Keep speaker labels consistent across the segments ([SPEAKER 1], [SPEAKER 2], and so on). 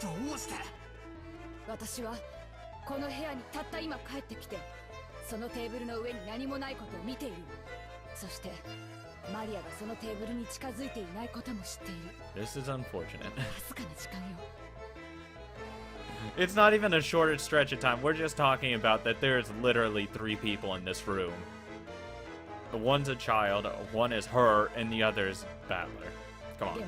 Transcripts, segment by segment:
[SPEAKER 1] どうして？
[SPEAKER 2] 私はこの部屋にたった今帰ってきて、そのテーブルの上に何もないことを見ている。そしてマリアがそのテーブルに近づいていないことも知っている。
[SPEAKER 3] This is unfortunate.
[SPEAKER 2] わずかな時間よ。
[SPEAKER 3] It's not even a short stretch of time. We're just talking about that there's literally 3 people in this room. One's a child, one is her, and the other is Battler. Come on.
[SPEAKER 2] でも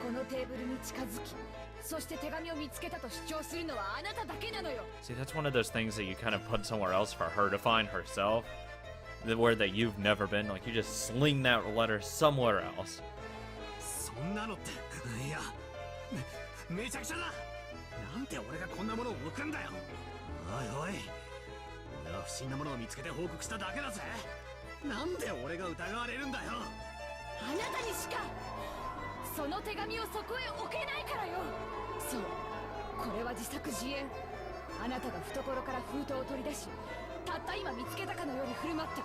[SPEAKER 2] このテーブルに近づき、そして手紙を見つけたと主張するのはあなただけなのよ。
[SPEAKER 3] See, that's one of those things that you kind of put somewhere else for her to find herself. Where that you've never been. Like, you just sling that letter somewhere else.
[SPEAKER 1] そんなのって、いや、めちゃくちゃだ。なんで俺がこんなものを置くんだよ。おいおい、俺は不審なものを見つけて報告しただけだぜ。なんで俺が疑われるんだよ。
[SPEAKER 2] あなたにしかその手紙をそこへ置けないからよ。そう、これは自作自演。あなたが懐から封筒を取り出し、たった今見つけたかのように振る舞った。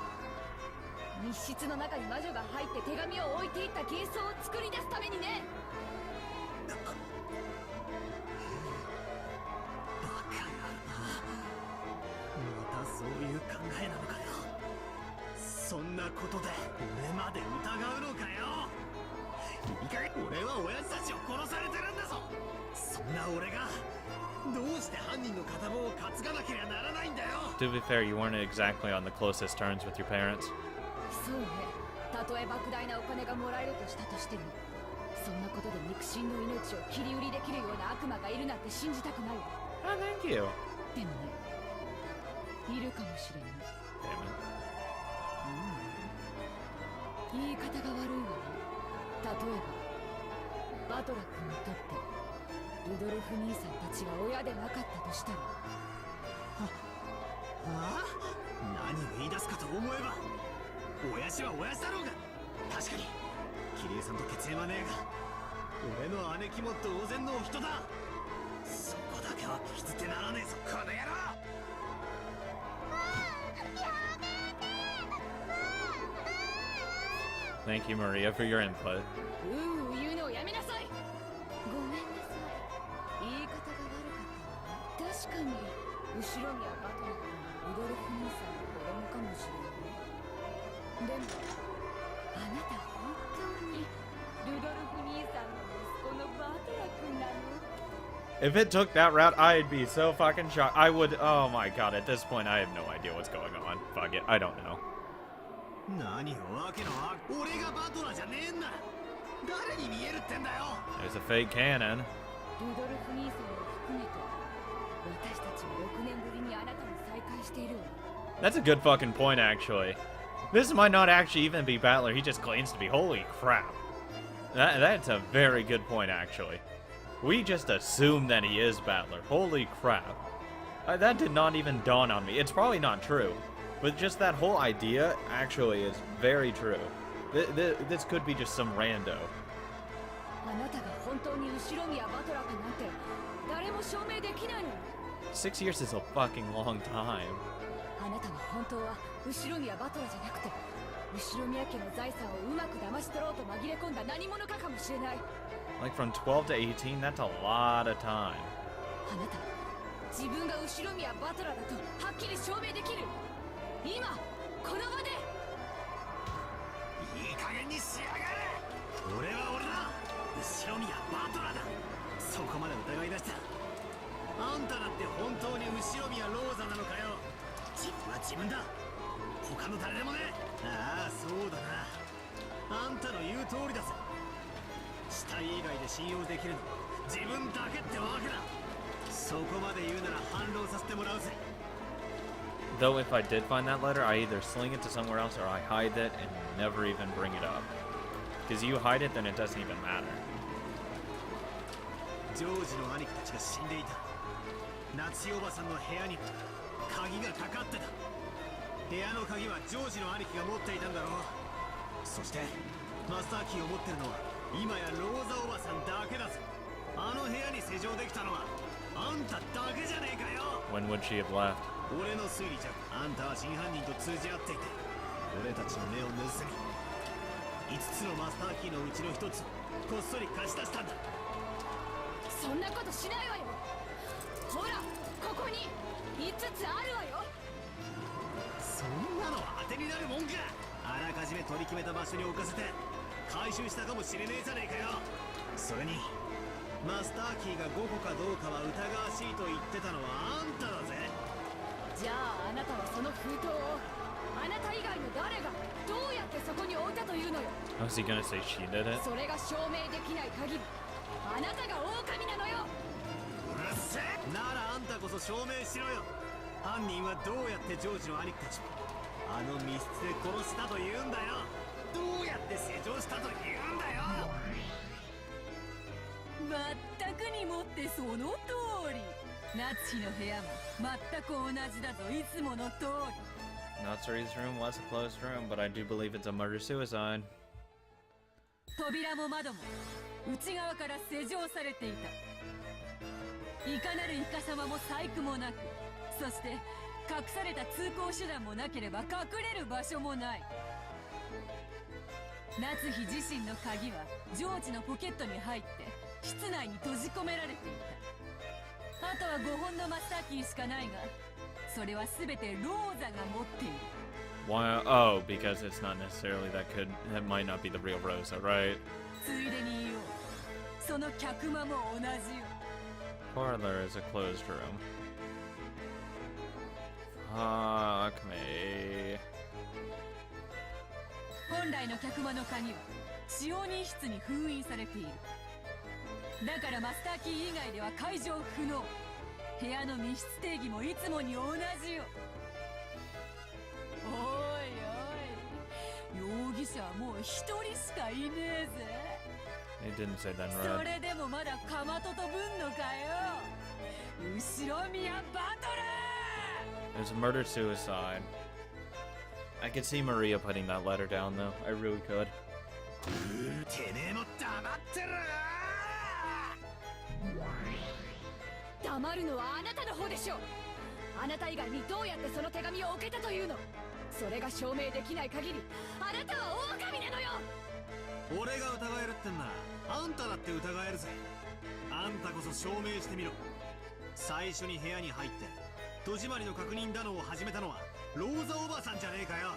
[SPEAKER 2] 密室の中に魔女が入って手紙を置いていった幻想を作り出すためにね。
[SPEAKER 1] バカやな。またそういう考えなのかよ。そんなことで俺まで疑うのかよ。いい加減、俺は親父たちを殺されてるんだぞ。そんな俺がどうして犯人の片棒を担がなければならないんだよ。
[SPEAKER 3] To be fair, you weren't exactly on the closest terms with your parents.
[SPEAKER 2] そうね、たとえ莫大なお金がもらえるとしたとしても、そんなことで肉親の命を切り売りできるような悪魔がいるなんて信じたくないわ。
[SPEAKER 3] Oh, thank you.
[SPEAKER 2] でもね、いるかもしれない。
[SPEAKER 3] Damn it.
[SPEAKER 2] 言い方が悪いわね。例えばバトラ君にとってルドルフ兄さんたちが親でなかったとしたら。
[SPEAKER 1] ああ、何を言い出すかと思えば、親父は親父だろうが。確かにキリエさんと血縁はねえが、俺の姉貴も同然のお人だ。そこだけは聞き捨てならねえぞ、この野郎。
[SPEAKER 3] Thank you, Maria, for your input.
[SPEAKER 2] 言うのをやめなさい。ごめんなさい、言い方が悪かったわね。確かに後ろにはバトラ君ルドルフ兄さんの子供かもしれない。でもあなた本当にルドルフ兄さんの息子のバトラ君なの？
[SPEAKER 3] If it took that route, I'd be so fucking shocked. I would. Oh my god, at this point, I have no idea what's going on. Fuck it, I don't know.
[SPEAKER 1] 何をわけのわ、俺がバトラーじゃねえんだ。誰に見えるってんだよ。
[SPEAKER 3] There's a fake cannon.
[SPEAKER 2] ルドルフ兄さんを含めて私たちは6年ぶりにあなたに再会しているわ。
[SPEAKER 3] That's a good fucking point, actually. This might not actually even be Battler. He just claims to be. Holy crap. That's a very good point, actually. We just assume that he is Battler. Holy crap. That did not even dawn on me. It's probably not true. But just that whole idea actually is very true. This could be just some rando.
[SPEAKER 2] あなたが本当に後ろ宮バトラーかなんて誰も証明できないの。
[SPEAKER 3] 6 years is a fucking long time.
[SPEAKER 2] あなたは本当は後ろ宮バトラーじゃなくて、後ろ宮家の財産をうまく騙し取ろうと紛れ込んだ何者かかもしれない。
[SPEAKER 3] Like from 12 to 18, that's a lot of time.
[SPEAKER 2] あなた、自分が後ろ宮バトラーだとはっきり証明できる。今この場で。
[SPEAKER 1] いい加減にしやがれ。俺は俺だ。後ろ宮バトラーだ。そこまで疑い出した。あんただって本当に後ろ宮ローザなのかよ。自分は自分だ。他の誰でもね。ああ、そうだな。あんたの言う通りだぜ。死体以外で信用できるのは自分だけってわけだ。そこまで言うなら反論させてもらうぜ。
[SPEAKER 3] Though if I did find that letter, I either sling it to somewhere else or I hide it and never even bring it up. Because you hide it, then it doesn't even matter.
[SPEAKER 1] ジョージの兄貴たちが死んでいた。夏おばさんの部屋に鍵がかかってた。部屋の鍵はジョージの兄貴が持っていたんだろう。そしてマスターキーを持ってるのは今やローザおばさんだけだぜ。あの部屋に施錠できたのはあんただけじゃねえかよ。
[SPEAKER 3] When would she have left?
[SPEAKER 1] 俺の推理じゃあんたは真犯人と通じ合っていて、俺たちの目を盗み5つのマスターキーのうちの1つをこっそり貸し出したんだ。
[SPEAKER 2] そんなことしないわよ。ほらここに5つあるわよ。
[SPEAKER 1] そんなの当てになるもんか。あらかじめ取り決めた場所に置かせて回収したかもしれねえじゃねえかよ。それにマスターキーが5個かどうかは疑わしいと言ってたのはあんただぜ。
[SPEAKER 2] じゃああなたはその封筒をあなた以外の誰がどうやってそこに置いたというのよ。
[SPEAKER 3] Was he gonna say she did it?
[SPEAKER 2] それが証明できない限りあなたが狼なのよ。
[SPEAKER 1] うるせえ。ならあんたこそ証明しろよ。犯人はどうやってジョージの兄貴たちをあの密室で殺したと言うんだよ。どうやって施錠したと言うんだよ。
[SPEAKER 4] まったくにもってその通り。夏日の部屋も全く同じだぞ、いつもの通り。
[SPEAKER 3] Natsuri's room was a closed room, but I do believe it's a murder-suicide.
[SPEAKER 4] 扉も窓も内側から施錠されていた。いかなるイカ様も細工もなく、そして隠された通行手段もなければ隠れる場所もない。夏日自身の鍵はジョージのポケットに入って室内に閉じ込められていた。あとは5本のマスターキーしかないが、それは全てローザが持っている。
[SPEAKER 3] Why? Oh, because it's not necessarily that might not be the real Rosa, right?
[SPEAKER 4] ついでに言おう、その客間も同じよ。
[SPEAKER 3] Parlor is a closed room. Fuck me.
[SPEAKER 4] 本来の客間の鍵は使用人室に封印されている。だからマスターキー以外では解錠不能。部屋の密室定義もいつもに同じよ。おいおい、容疑者はもう一人しかいねえぜ。
[SPEAKER 3] He didn't say that
[SPEAKER 4] そ
[SPEAKER 3] right.
[SPEAKER 4] れでもまだかまととぶんのかよ、後ろ宮バトル。
[SPEAKER 3] It's a murder-suicide. I could see Maria putting that letter down, though. I really could.
[SPEAKER 1] てめえも黙ってろよ。
[SPEAKER 2] 黙るのはあなたの方でしょう。あなた以外にどうやってその手紙を置けたというの。それが証明できない限りあなたは狼なのよ。
[SPEAKER 1] 俺が疑えるってんならあんただって疑えるぜ。あんたこそ証明してみろ。最初に部屋に入って戸締まりの確認だのを始めたのはローザおばさんじゃねえかよ。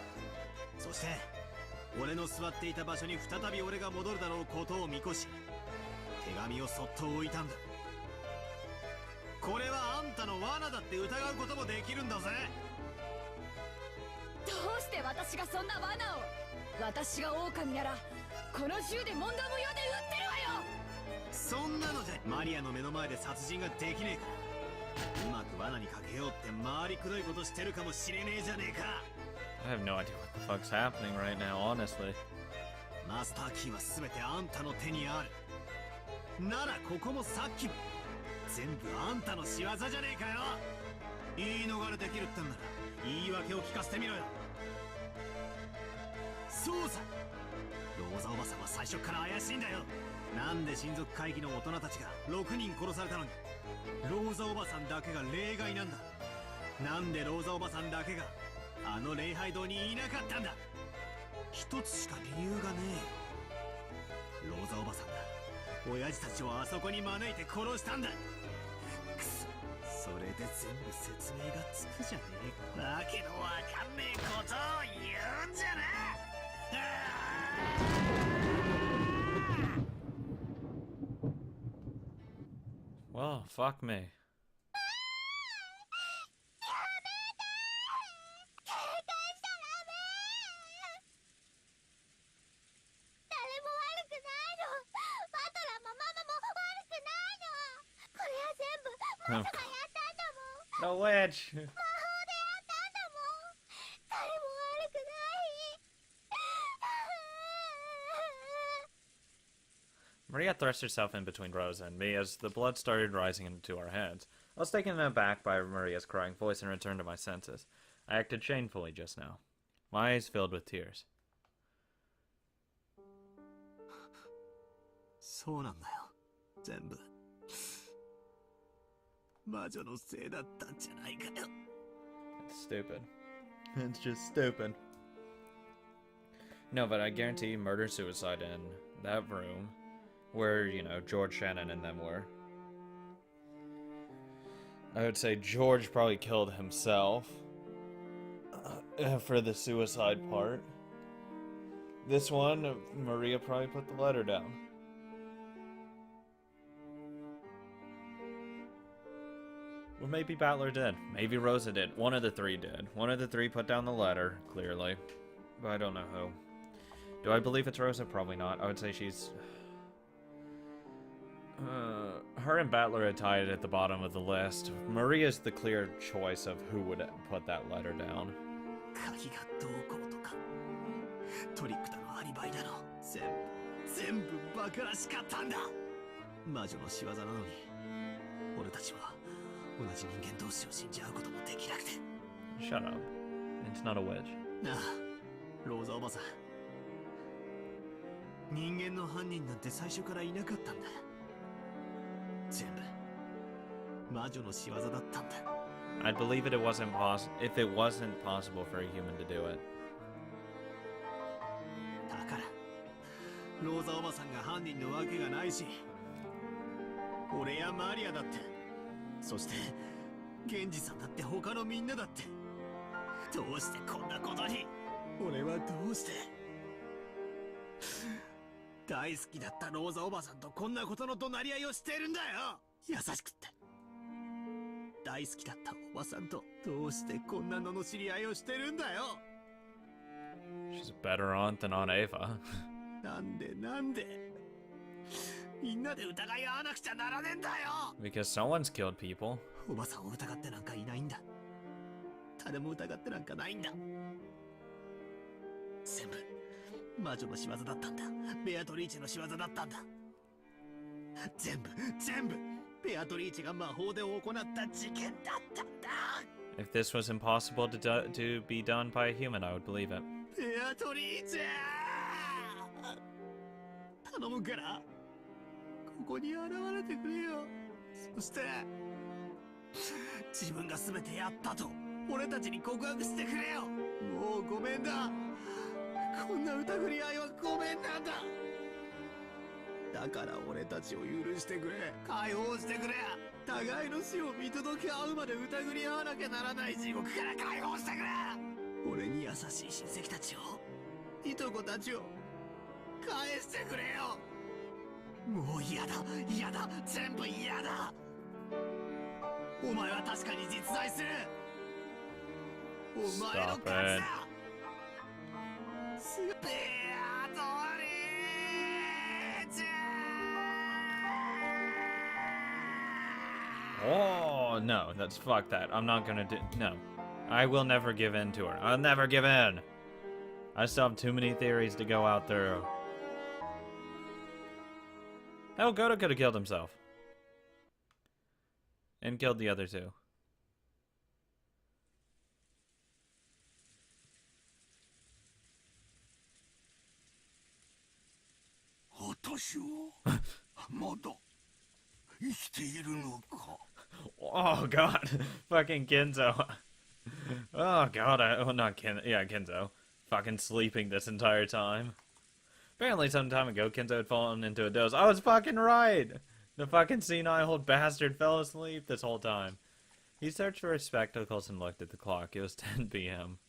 [SPEAKER 1] そして俺の座っていた場所に再び俺が戻るだろうことを見越し手紙をそっと置いたんだ。これはあんたの罠だって疑うこともできるんだぜ。
[SPEAKER 2] どうして私がそんな罠を。私が狼ならこの銃で問答無用で撃ってるわよ。
[SPEAKER 1] そんなのじゃマリアの目の前で殺人ができねえからうまく罠にかけようって回りくどいことしてるかもしれねえじゃねえか。
[SPEAKER 3] I have no idea what the fuck's happening right now, honestly.
[SPEAKER 1] マスターキーは全てあんたの手にある。ならここもさっきも全部あんたの仕業じゃねえかよ。言い逃れできるってんなら言い訳を聞かせてみろよ。そうさ、ローザおばさんは最初から怪しいんだよ。なんで親族会議の大人たちが6人殺されたのにローザおばさんだけが例外なんだ。なんでローザおばさんだけがあの礼拝堂にいなかったんだ。一つしか理由がねえよ。ローザおばさんが親父たちをあそこに招いて殺したんだ。くそ、それで全部説明がつくじゃねえか。わけのわかんねえことを言うんじゃな。
[SPEAKER 3] Well, fuck me.
[SPEAKER 5] マサがやったんだもん。魔
[SPEAKER 3] No witch.
[SPEAKER 5] 法でやったんだもん。誰も悪くない。
[SPEAKER 3] Maria thrust herself in between Rosa and me as the blood started rising into our heads. I was taken aback by Maria's crying voice and returned to my senses. I acted shamefully just now. My eyes filled with tears.
[SPEAKER 1] そうなんだよ。全部魔女のせいだったんじゃないかよ。
[SPEAKER 3] It's stupid. It's just stupid. No, but I guarantee you murder-suicide in that room where, you know, George Shannon and them were. I would say George probably killed himself for the suicide part. This one, Maria probably put the letter down. Or maybe Battler did. Maybe Rosa did. One of the three did. One of the three put down the letter, clearly. But I don't know who. Do I believe it's Rosa? Probably not. I would say she's... her and Battler are tied at the bottom of the list. Maria's the clear choice of who would put that letter down.
[SPEAKER 1] 鍵がどうこうとかトリックだのアリバイだの全部バカらしかったんだ。魔女の仕業なのに俺たちは同じ人間同士を信じ合うこともできなくて。
[SPEAKER 3] Shut up. It's not a witch.
[SPEAKER 1] なあ、ローザおばさん。人間の犯人なんて最初からいなかったんだ。全部魔女の仕業だったんだ。
[SPEAKER 3] I'd believe it wasn't if it wasn't possible for a human to do it.
[SPEAKER 1] だからローザおばさんが犯人のわけがないし、俺やマリアだって、そしてゲンジさんだって他のみんなだって、どうしてこんなことに。俺はどうして大好きだったローザおばさんとこんなことの怒鳴り合いをしてるんだよ。優しくって大好きだったおばさんとどうしてこんな罵り合いをしてるんだよ。
[SPEAKER 3] She's a better aunt than Aunt Ava.
[SPEAKER 1] なんでみんなで疑い合わなくちゃならねえんだよ。
[SPEAKER 3] Because someone's killed people.
[SPEAKER 1] おばさんを疑ってなんかいないんだ。誰も疑ってなんかないんだ。全部魔女の仕業だったんだ。ベアトリーチェの仕業だったんだ。全部ベアトリーチェが魔法で行った事件だったんだ。
[SPEAKER 3] If this was impossible to be done by a human, I would believe it.
[SPEAKER 1] ベアトリーチェ頼むからここに現れてくれよ。そして自分が全てやったと俺たちに告白してくれよ。もうごめんだ。こんな疑り合いはごめんなんだ。だから俺たちを許してくれ、解放してくれ。互いの死を見届け合うまで疑り合わなきゃならない地獄から解放してくれ。俺に優しい親戚たちを、いとこたちを返してくれよ。もう嫌だ、全部嫌だ。お前は確かに実在する。お前の勝ちだ。ベアトリーチェ。
[SPEAKER 3] Oh, no, that's fuck that. I'm not gonna do. No. I will never give in to her. I'll never give in. I still have too many theories to go out through. Hell, Goto could have killed himself. And killed the other two.
[SPEAKER 1] 私はまだ生きているのか。
[SPEAKER 3] Oh god, fucking Kenzo. Oh god, well not Kenzo. Fucking sleeping this entire time. Apparently some time ago Kenzo had fallen into a doze. I was fucking right! The fucking senile old bastard fell asleep this whole time. He searched for his spectacles and looked at the clock. It was 10 p.m.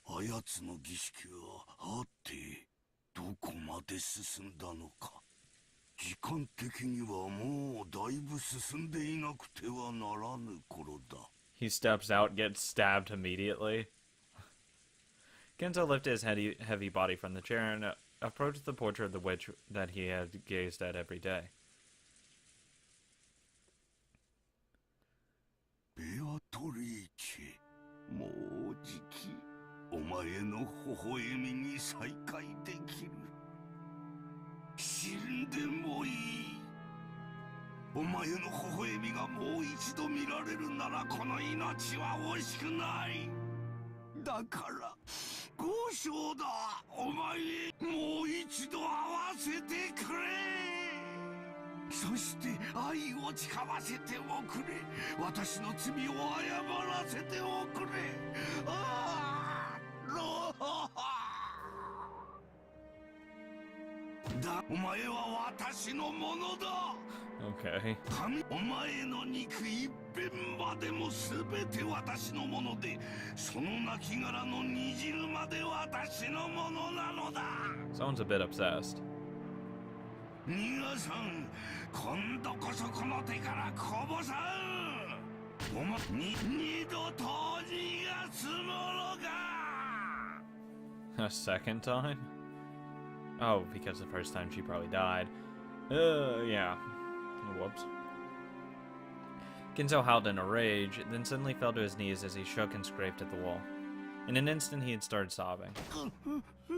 [SPEAKER 1] あやつの儀式はあってどこまで進んだのか。時間的にはもうだいぶ進んでいなくてはならぬ頃だ。
[SPEAKER 3] He steps out, gets stabbed immediately. Kenzo lifted his heavy body from the chair and approached the portrait of the witch that he had gazed at every day.
[SPEAKER 1] ベアトリーチェ、もうじきお前の微笑みに再会できる。死んでもいい。お前の微笑みがもう一度見られるならこの命は惜しくない。だから交渉だ。お前もう一度会わせてくれ。そして愛を誓わせておくれ。私の罪を謝らせておくれ。ああ、ローだ。お前は私のものだ。
[SPEAKER 3] Okay.
[SPEAKER 6] お前の肉一遍までも全て私のもので、その亡骸の煮汁まで私のものなのだ。
[SPEAKER 3] Someone's a bit obsessed.
[SPEAKER 6] 逃がさん、今度こそこの手からこぼさん。お前二度と逃がすものか。
[SPEAKER 3] A second time? Oh, because the first time she probably died. Yeah. Whoops. Kinzo howled in a rage, then suddenly fell to his knees as he shook and scraped at the wall. In an instant, he had started sobbing.
[SPEAKER 6] 違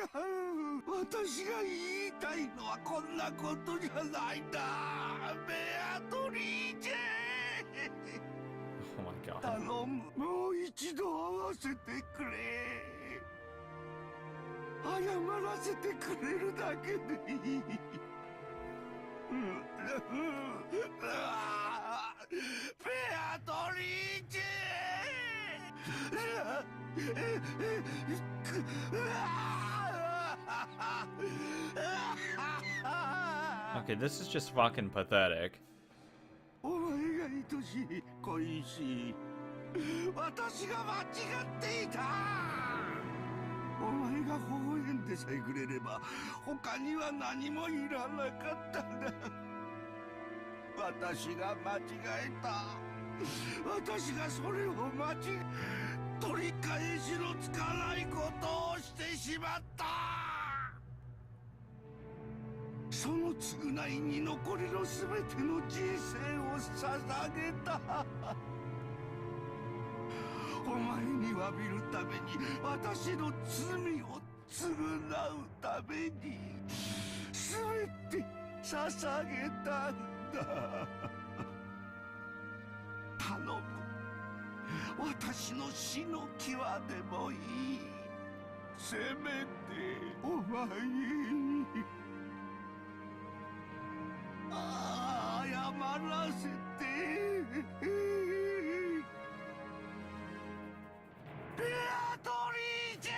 [SPEAKER 6] う。私が言いたいのはこんなことじゃないんだ。ベアトリーチェ。
[SPEAKER 3] Oh my god.
[SPEAKER 6] 頼む、もう一度会わせてくれ。謝らせてくれるだけでいい。ベアトリーチェ。
[SPEAKER 3] Okay, this is just fucking pathetic.
[SPEAKER 6] お前が愛しい恋しい。私が間違っていた。お前が微笑んでさえくれれば他には何もいらなかったんだ。私が間違えた。私がそれを間違え、取り返しのつかないことをしてしまった。その償いに残りの全ての人生を捧げた。お前に詫びるために、私の罪を償うために全て捧げたんだ。頼む、私の死の際でもいい。せめてお前に謝らせて。ベアトリーチェ。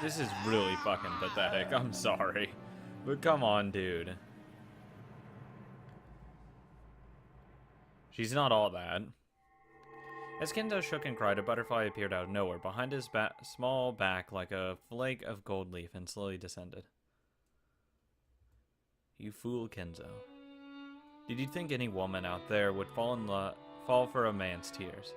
[SPEAKER 3] This is really fucking pathetic. I'm sorry. But come on, dude. She's not all that. As Kendo shook and cried, a butterfly appeared out of nowhere behind his small back like a flake of gold leaf and slowly descended. You fool, Kenzo. Did you think any woman out there would fall for a man's tears?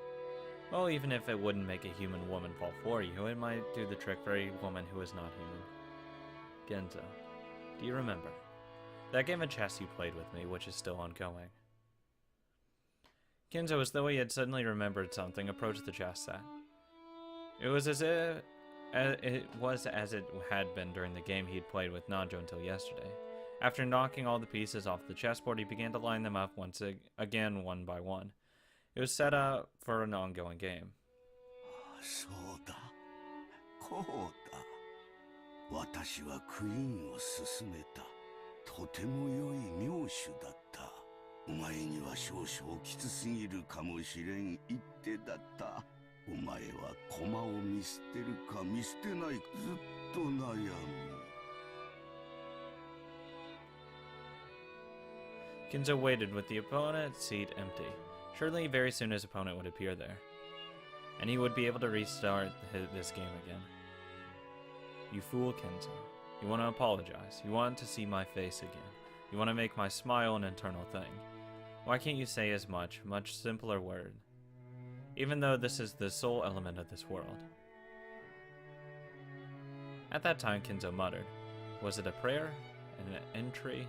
[SPEAKER 3] Well, even if it wouldn't make a human woman fall for you, it might do the trick for a woman who is not human. Genzo, do you remember? That game of chess you played with me, which is still ongoing. Kenzo, as though he had suddenly remembered something, approached the chess set. It was as it had been during the game he had played with Nanjo until yesterday. After knocking all the pieces off the chessboard, he began to line them up once again, one by one. It was set up for an ongoing game.
[SPEAKER 6] そうだ、こうだ。私はクイーンを勧めた。とても良い名手だった。お前には少々きつすぎるかもしれん一手だった。お前は駒を見捨てるか見捨てないかずっと悩む。
[SPEAKER 3] Kenzo waited with the opponent's seat empty. Surely very soon his opponent would appear there, and he would be able to restart this game again. You fool, Kenzo. You want to apologize. You want to see my face again. You want to make my smile an eternal thing. Why can't you say as much simpler word? Even though this is the sole element of this world. At that time, Kenzo muttered. Was it a prayer? An entry?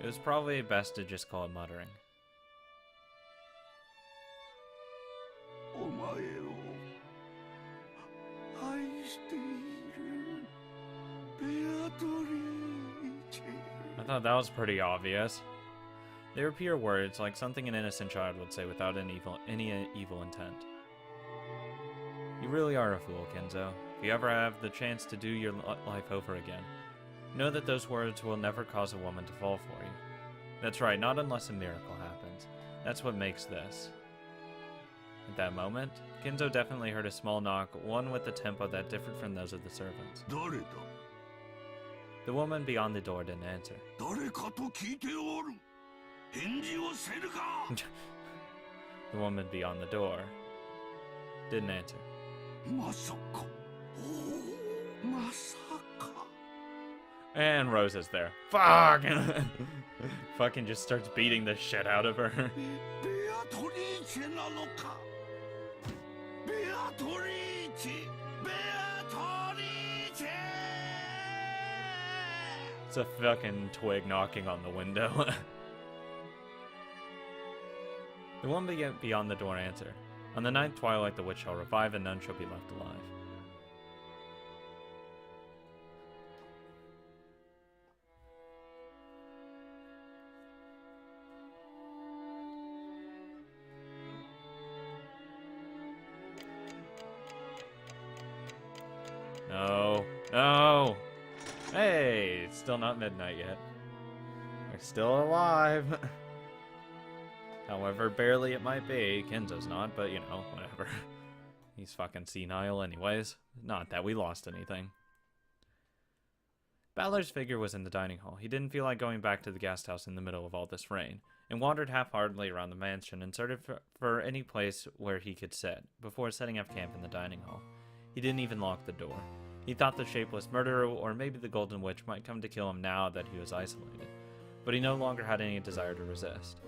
[SPEAKER 3] It was probably best to just call it muttering.
[SPEAKER 6] お前を愛しているベアトリーチェ。
[SPEAKER 3] I thought that was pretty obvious. They were pure words, like something an innocent child would say without any evil intent. You really are a fool, Kenzo. If you ever have the chance to do your life over again, know that those words will never cause a woman to fall for you. That's right, not unless a miracle happens. That's what makes this. At that moment, Kenzo definitely heard a small knock, one with a tempo that differed from those of the servants.
[SPEAKER 6] 誰だ
[SPEAKER 3] The woman beyond the door didn't answer.
[SPEAKER 6] 誰かと聞いておる返事をせるか
[SPEAKER 3] The woman beyond the door didn't answer.
[SPEAKER 6] まさかまさか
[SPEAKER 3] And Rose is there. Fuck! Fucking just starts beating the shit out of her.
[SPEAKER 6] ベアトリーチェなのかベアトリーチェベアトリーチェ
[SPEAKER 3] It's a fucking twig knocking on the window. The one beyond the door answered. On the ninth twilight the witch shall revive and none shall be left alive. No. No! Hey, it's still not midnight yet. We're still alive. However barely it might be. Kenzo's not, but you know, whatever. He's fucking senile anyways. Not that we lost anything. Balor's figure was in the dining hall. He didn't feel like going back to the guest house in the middle of all this rain, and wandered half-heartedly around the mansion and searched for any place where he could sit, before setting up camp in the dining hall. He didn't even lock the door. He thought the shapeless murderer or maybe the Golden Witch might come to kill him now that he was isolated, but he no longer had any desire to resist.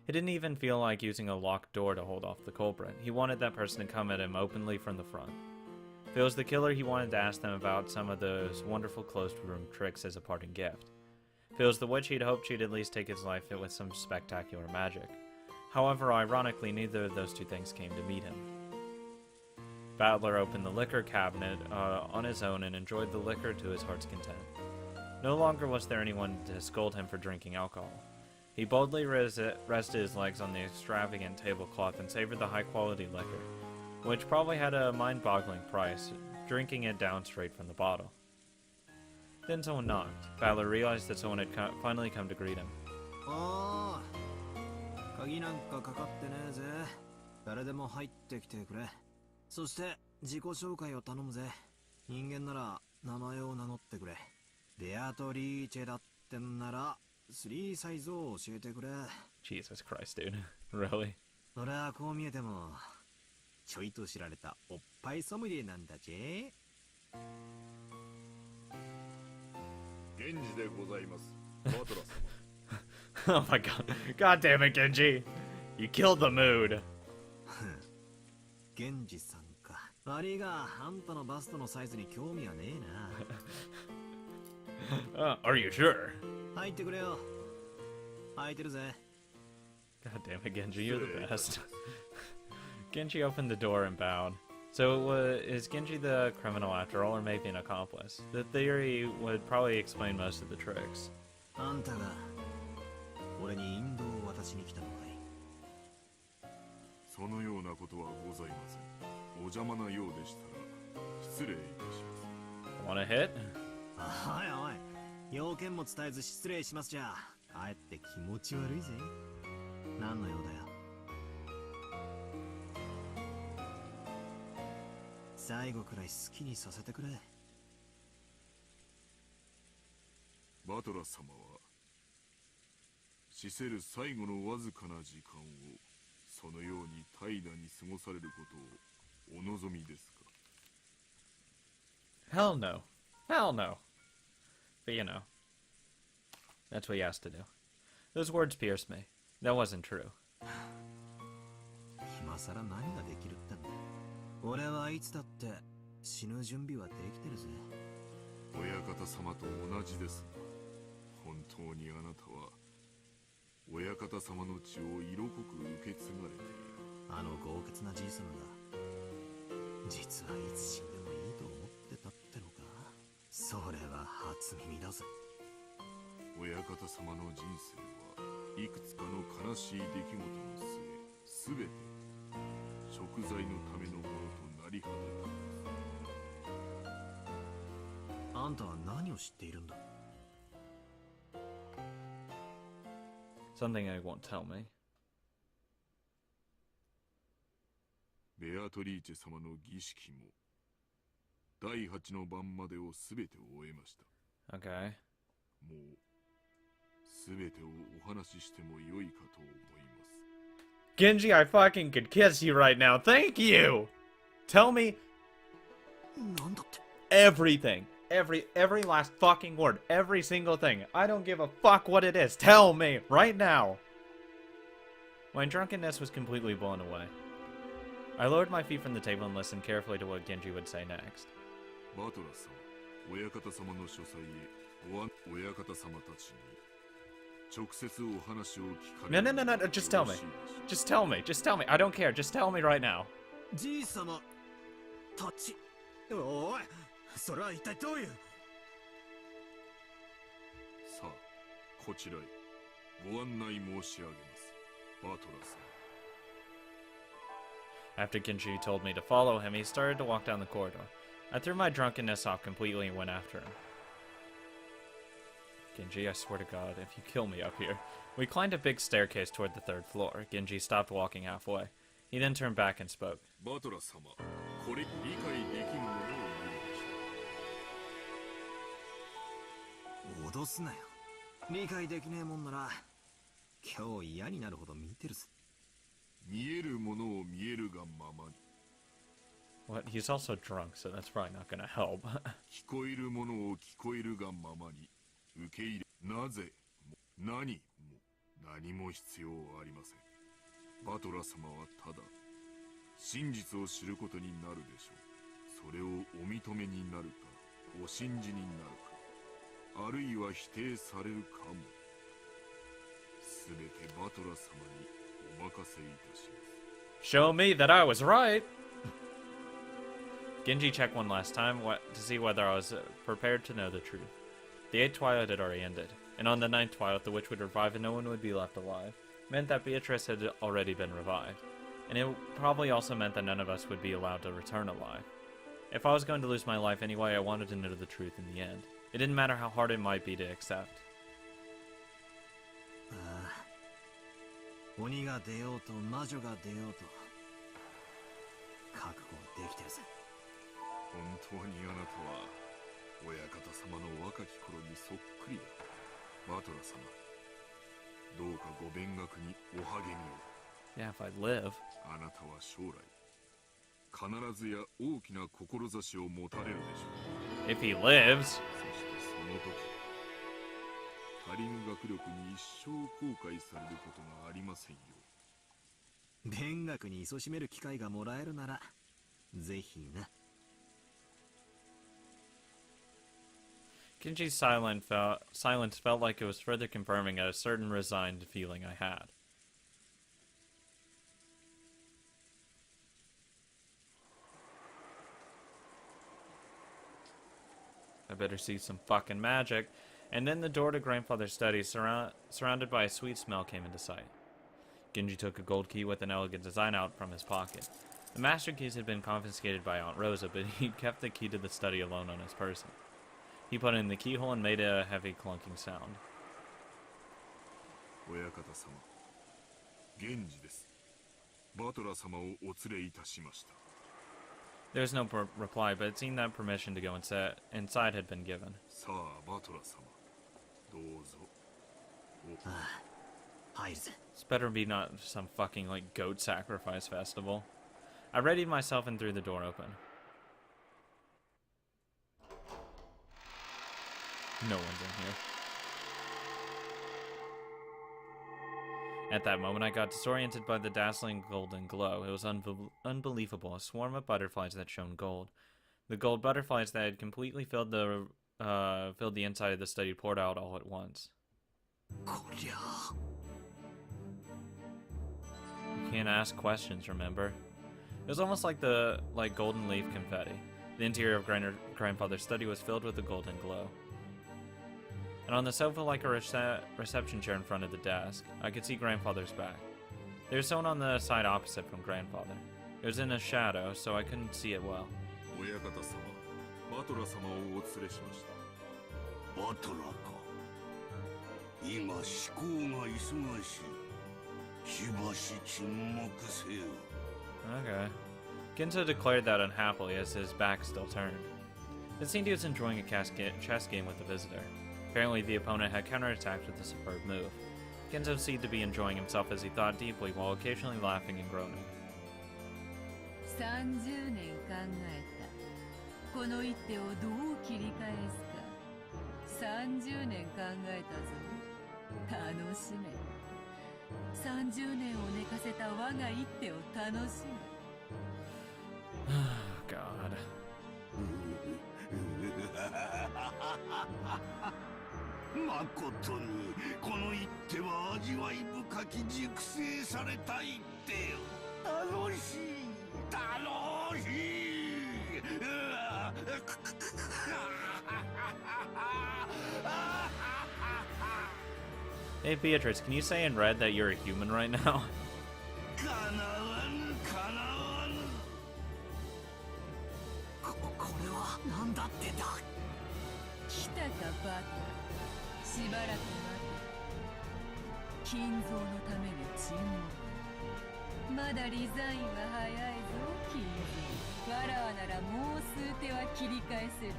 [SPEAKER 3] He didn't even feel like using a locked door to hold off the culprit. He wanted that person to come at him openly from the front. If it was the killer, he wanted to ask them about some of those wonderful closed-room tricks as a parting gift. If it was the witch, he'd hoped she'd at least take his life with some spectacular magic. However, ironically, neither of those two things came to meet him. Battler opened the liquor cabinet on his own and enjoyed the liquor to his heart's content. No longer was there anyone to scold him for drinking alcohol. He boldly rested his legs on the extravagant tablecloth and savored the high-quality liquor, which probably had a mind-boggling price, drinking it down straight from the bottle. Then someone knocked. Battler realized that someone had finally come to greet him.
[SPEAKER 1] ああ、鍵なんかかかってねえぜ。誰でも入ってきてくれ。そして自己紹介を頼むぜ。人間なら名前を名乗ってくれ。ベアトリーチェだってんなら3サイズを教えてくれ。
[SPEAKER 3] Jesus Christ, dude. Really?
[SPEAKER 1] 俺はこう見えてもちょいと知られたおっぱいソムリエなんだぜ。
[SPEAKER 7] 源氏でございます。バトラ様。
[SPEAKER 3] Oh my god. God damn it, Genji. You killed the mood.
[SPEAKER 1] 源氏さんか。悪いがあんたのバストのサイズに興味はねえな。
[SPEAKER 3] Are you sure?
[SPEAKER 1] 入ってくれよ。空いてるぜ。
[SPEAKER 3] God damn it, Genji, you're the best. Genji opened the door and bowed. So is Genji the criminal after all, or maybe an accomplice? The theory would probably explain most of the tricks.
[SPEAKER 1] あんたが俺に引導を渡しに来たのかい。
[SPEAKER 7] そのようなことはございません。お邪魔なようでしたら失礼いたします。
[SPEAKER 3] Want a hit?
[SPEAKER 1] おいおい、要件も伝えず失礼しますじゃかえって気持ち悪いぜ。何の用だよ。最後くらい好きにさせてくれ。
[SPEAKER 7] バトラ様は死せる最後のわずかな時間をそのように怠惰に過ごされることをお望みですか。
[SPEAKER 3] Hell no. Hell no. But you know, that's what he has to do. Those words pierced me. That wasn't true.
[SPEAKER 1] 今さら何ができるってんだ。俺はいつだって死ぬ準備はできてるぜ。
[SPEAKER 7] 親方様と同じですが、本当にあなたは親方様の血を色濃く受け継がれている。
[SPEAKER 1] あの豪傑なじいさまが実はいつ死んでもいいと思ってたってのか。それは初耳だぜ。
[SPEAKER 7] 親方様の人生はいくつかの悲しい出来事の末、すべて食材のためのものとなり果てたのです。
[SPEAKER 1] あんたは何を知っているんだ。
[SPEAKER 3] Something they won't tell me.
[SPEAKER 7] ベアトリーチェ様の儀式も第8の晩までをすべて終えました。
[SPEAKER 3] Okay.
[SPEAKER 7] もうすべてをお話ししても良いかと思います。
[SPEAKER 3] Genji, I fucking could kiss you right now. Thank you! Tell me
[SPEAKER 1] なんだって。
[SPEAKER 3] everything. Every last fucking word. Every single thing. I don't give a fuck what it is. Tell me right now. My drunkenness was completely blown away. I lowered my feet from the table and listened carefully to what Genji would say next.
[SPEAKER 7] バトラス様、親方様の書斎へ親方様たちに直接お話を聞かれ
[SPEAKER 3] No, just tell me. Just tell me. Just tell me. I don't care. Just tell me right now.
[SPEAKER 1] じい様たち。おい、それは一体どういう。
[SPEAKER 7] さあ、こちらへご案内申し上げます。バトラス様。
[SPEAKER 3] After Genji told me to follow him, he started to walk down the corridor. I threw my drunkenness off completely and went after him. Genji, I swear to God, if you kill me up here. We climbed a big staircase toward the 3rd floor. Genji stopped walking halfway. He then turned back and spoke.
[SPEAKER 7] バトラ様、これ理解できぬものを言いました。
[SPEAKER 1] 脅すなよ。理解できねえもんなら今日嫌になるほど見てるぜ。
[SPEAKER 7] 見えるものを見えるがままに。
[SPEAKER 3] What? He's also drunk, so that's probably not gonna help.
[SPEAKER 7] 聞こえるものを聞こえるがままに受け入れ。なぜも何も必要ありません。バトラ様はただ真実を知ることになるでしょう。それをお認めになるかお信じになるか、あるいは否定されるかも。すべてバトラ様にお任せいたします。
[SPEAKER 3] Show me that I was right! Genji checked one last time to see whether I was prepared to know the truth. The 8th twilight had already ended, and on the 9th twilight the witch would revive and no one would be left alive. It meant that Beatrice had already been revived, and it probably also meant that none of us would be allowed to return alive. If I was going to lose my life anyway, I wanted to know the truth in the end. It didn't matter how hard it might be to accept.
[SPEAKER 1] 鬼が出ようと魔女が出ようと覚悟できてるぜ。
[SPEAKER 7] 本当にあなたは親方様の若き頃にそっくりだ。バトラ様、どうかご勉学にお励みを。
[SPEAKER 3] Yeah, if I live.
[SPEAKER 7] あなたは将来必ずや大きな志を持たれるでしょう。
[SPEAKER 3] If he lives.
[SPEAKER 7] そしてその時、足りぬ学力に一生後悔されることがありませんよ。
[SPEAKER 1] 勉学に勤しめる機会がもらえるならぜひな。
[SPEAKER 3] Genji's silence felt like it was further confirming a certain resigned feeling I had. I better see some fucking magic. And then the door to Grandfather's study, surrounded by a sweet smell, came into sight. Genji took a gold key with an elegant design out from his pocket. The master keys had been confiscated by Aunt Rosa, but he'd kept the key to the study alone on his person. He put it in the keyhole and made a heavy clunking sound.
[SPEAKER 7] 親方様、源氏です。バトラ様をお連れいたしました。
[SPEAKER 3] There was no reply, but it seemed that permission to go inside had been given.
[SPEAKER 7] さあ、バトラ様、どうぞ。
[SPEAKER 1] 入るぜ。
[SPEAKER 3] This better be not some fucking, like, goat sacrifice festival. I readied myself and threw the door open. No one's in here. At that moment, I got disoriented by the dazzling golden glow. It was unbelievable, a swarm of butterflies that shone gold. The gold butterflies that had completely filled the inside of the study poured out all at once. You can't ask questions, remember? It was almost like golden leaf confetti. The interior of Grandfather's study was filled with a golden glow. And on the sofa, like a reception chair in front of the desk, I could see Grandfather's back. There was someone on the side opposite from Grandfather. It was in a shadow, so I couldn't see it well.
[SPEAKER 7] 親方様、バトラ様をお連れしました。
[SPEAKER 6] バトラか。今思考が忙しい。しばし沈黙せよ。
[SPEAKER 3] Okay. Ginzo declared that unhappily as his back still turned. It seemed he was enjoying a chess game with the visitor. Apparently the opponent had counterattacked with a superb move. Ginzo seemed to be enjoying himself as he thought deeply while occasionally laughing and groaning.
[SPEAKER 4] 30年考えた。この一手をどう切り返すか。30年考えたぞ。楽しめ。30年を寝かせた我が一手を楽しめ。
[SPEAKER 3] God.
[SPEAKER 6] まことにこの一手は味わい深き熟成された一手よ。楽しい楽しい。
[SPEAKER 3] Hey Beatrice, can you say in red that you're a human right now?
[SPEAKER 6] かなわぬかなわぬ。
[SPEAKER 1] これは何だってだ。
[SPEAKER 4] 来たかバカ。しばらく待て。金蔵のために沈黙。まだリザインは早いぞ、金蔵。わらわならもう数手は切り返せる。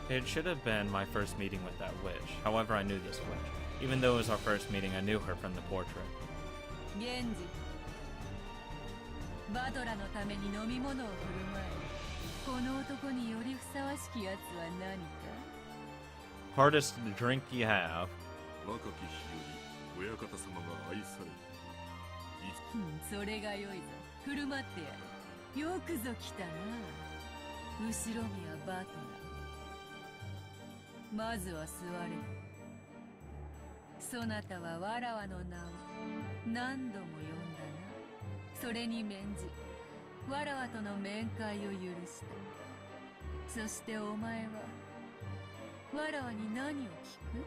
[SPEAKER 3] It should have been my first meeting with that witch. However, I knew this witch. Even though it was our first meeting, I knew her from the portrait.
[SPEAKER 4] 源氏。バトラのために飲み物を振る舞い。この男によりふさわしきやつは何か
[SPEAKER 3] Hardest drink you have.
[SPEAKER 7] 若き日より親方様が愛される。
[SPEAKER 4] それがよいぞ。振る舞ってやる。よくぞ来たな。後ろ宮バトラ。まずは座れ。そなたはわらわの名を何度も呼んだな。それに免じ、わらわとの面会を許した。そしてお前はわらわに何を聞く？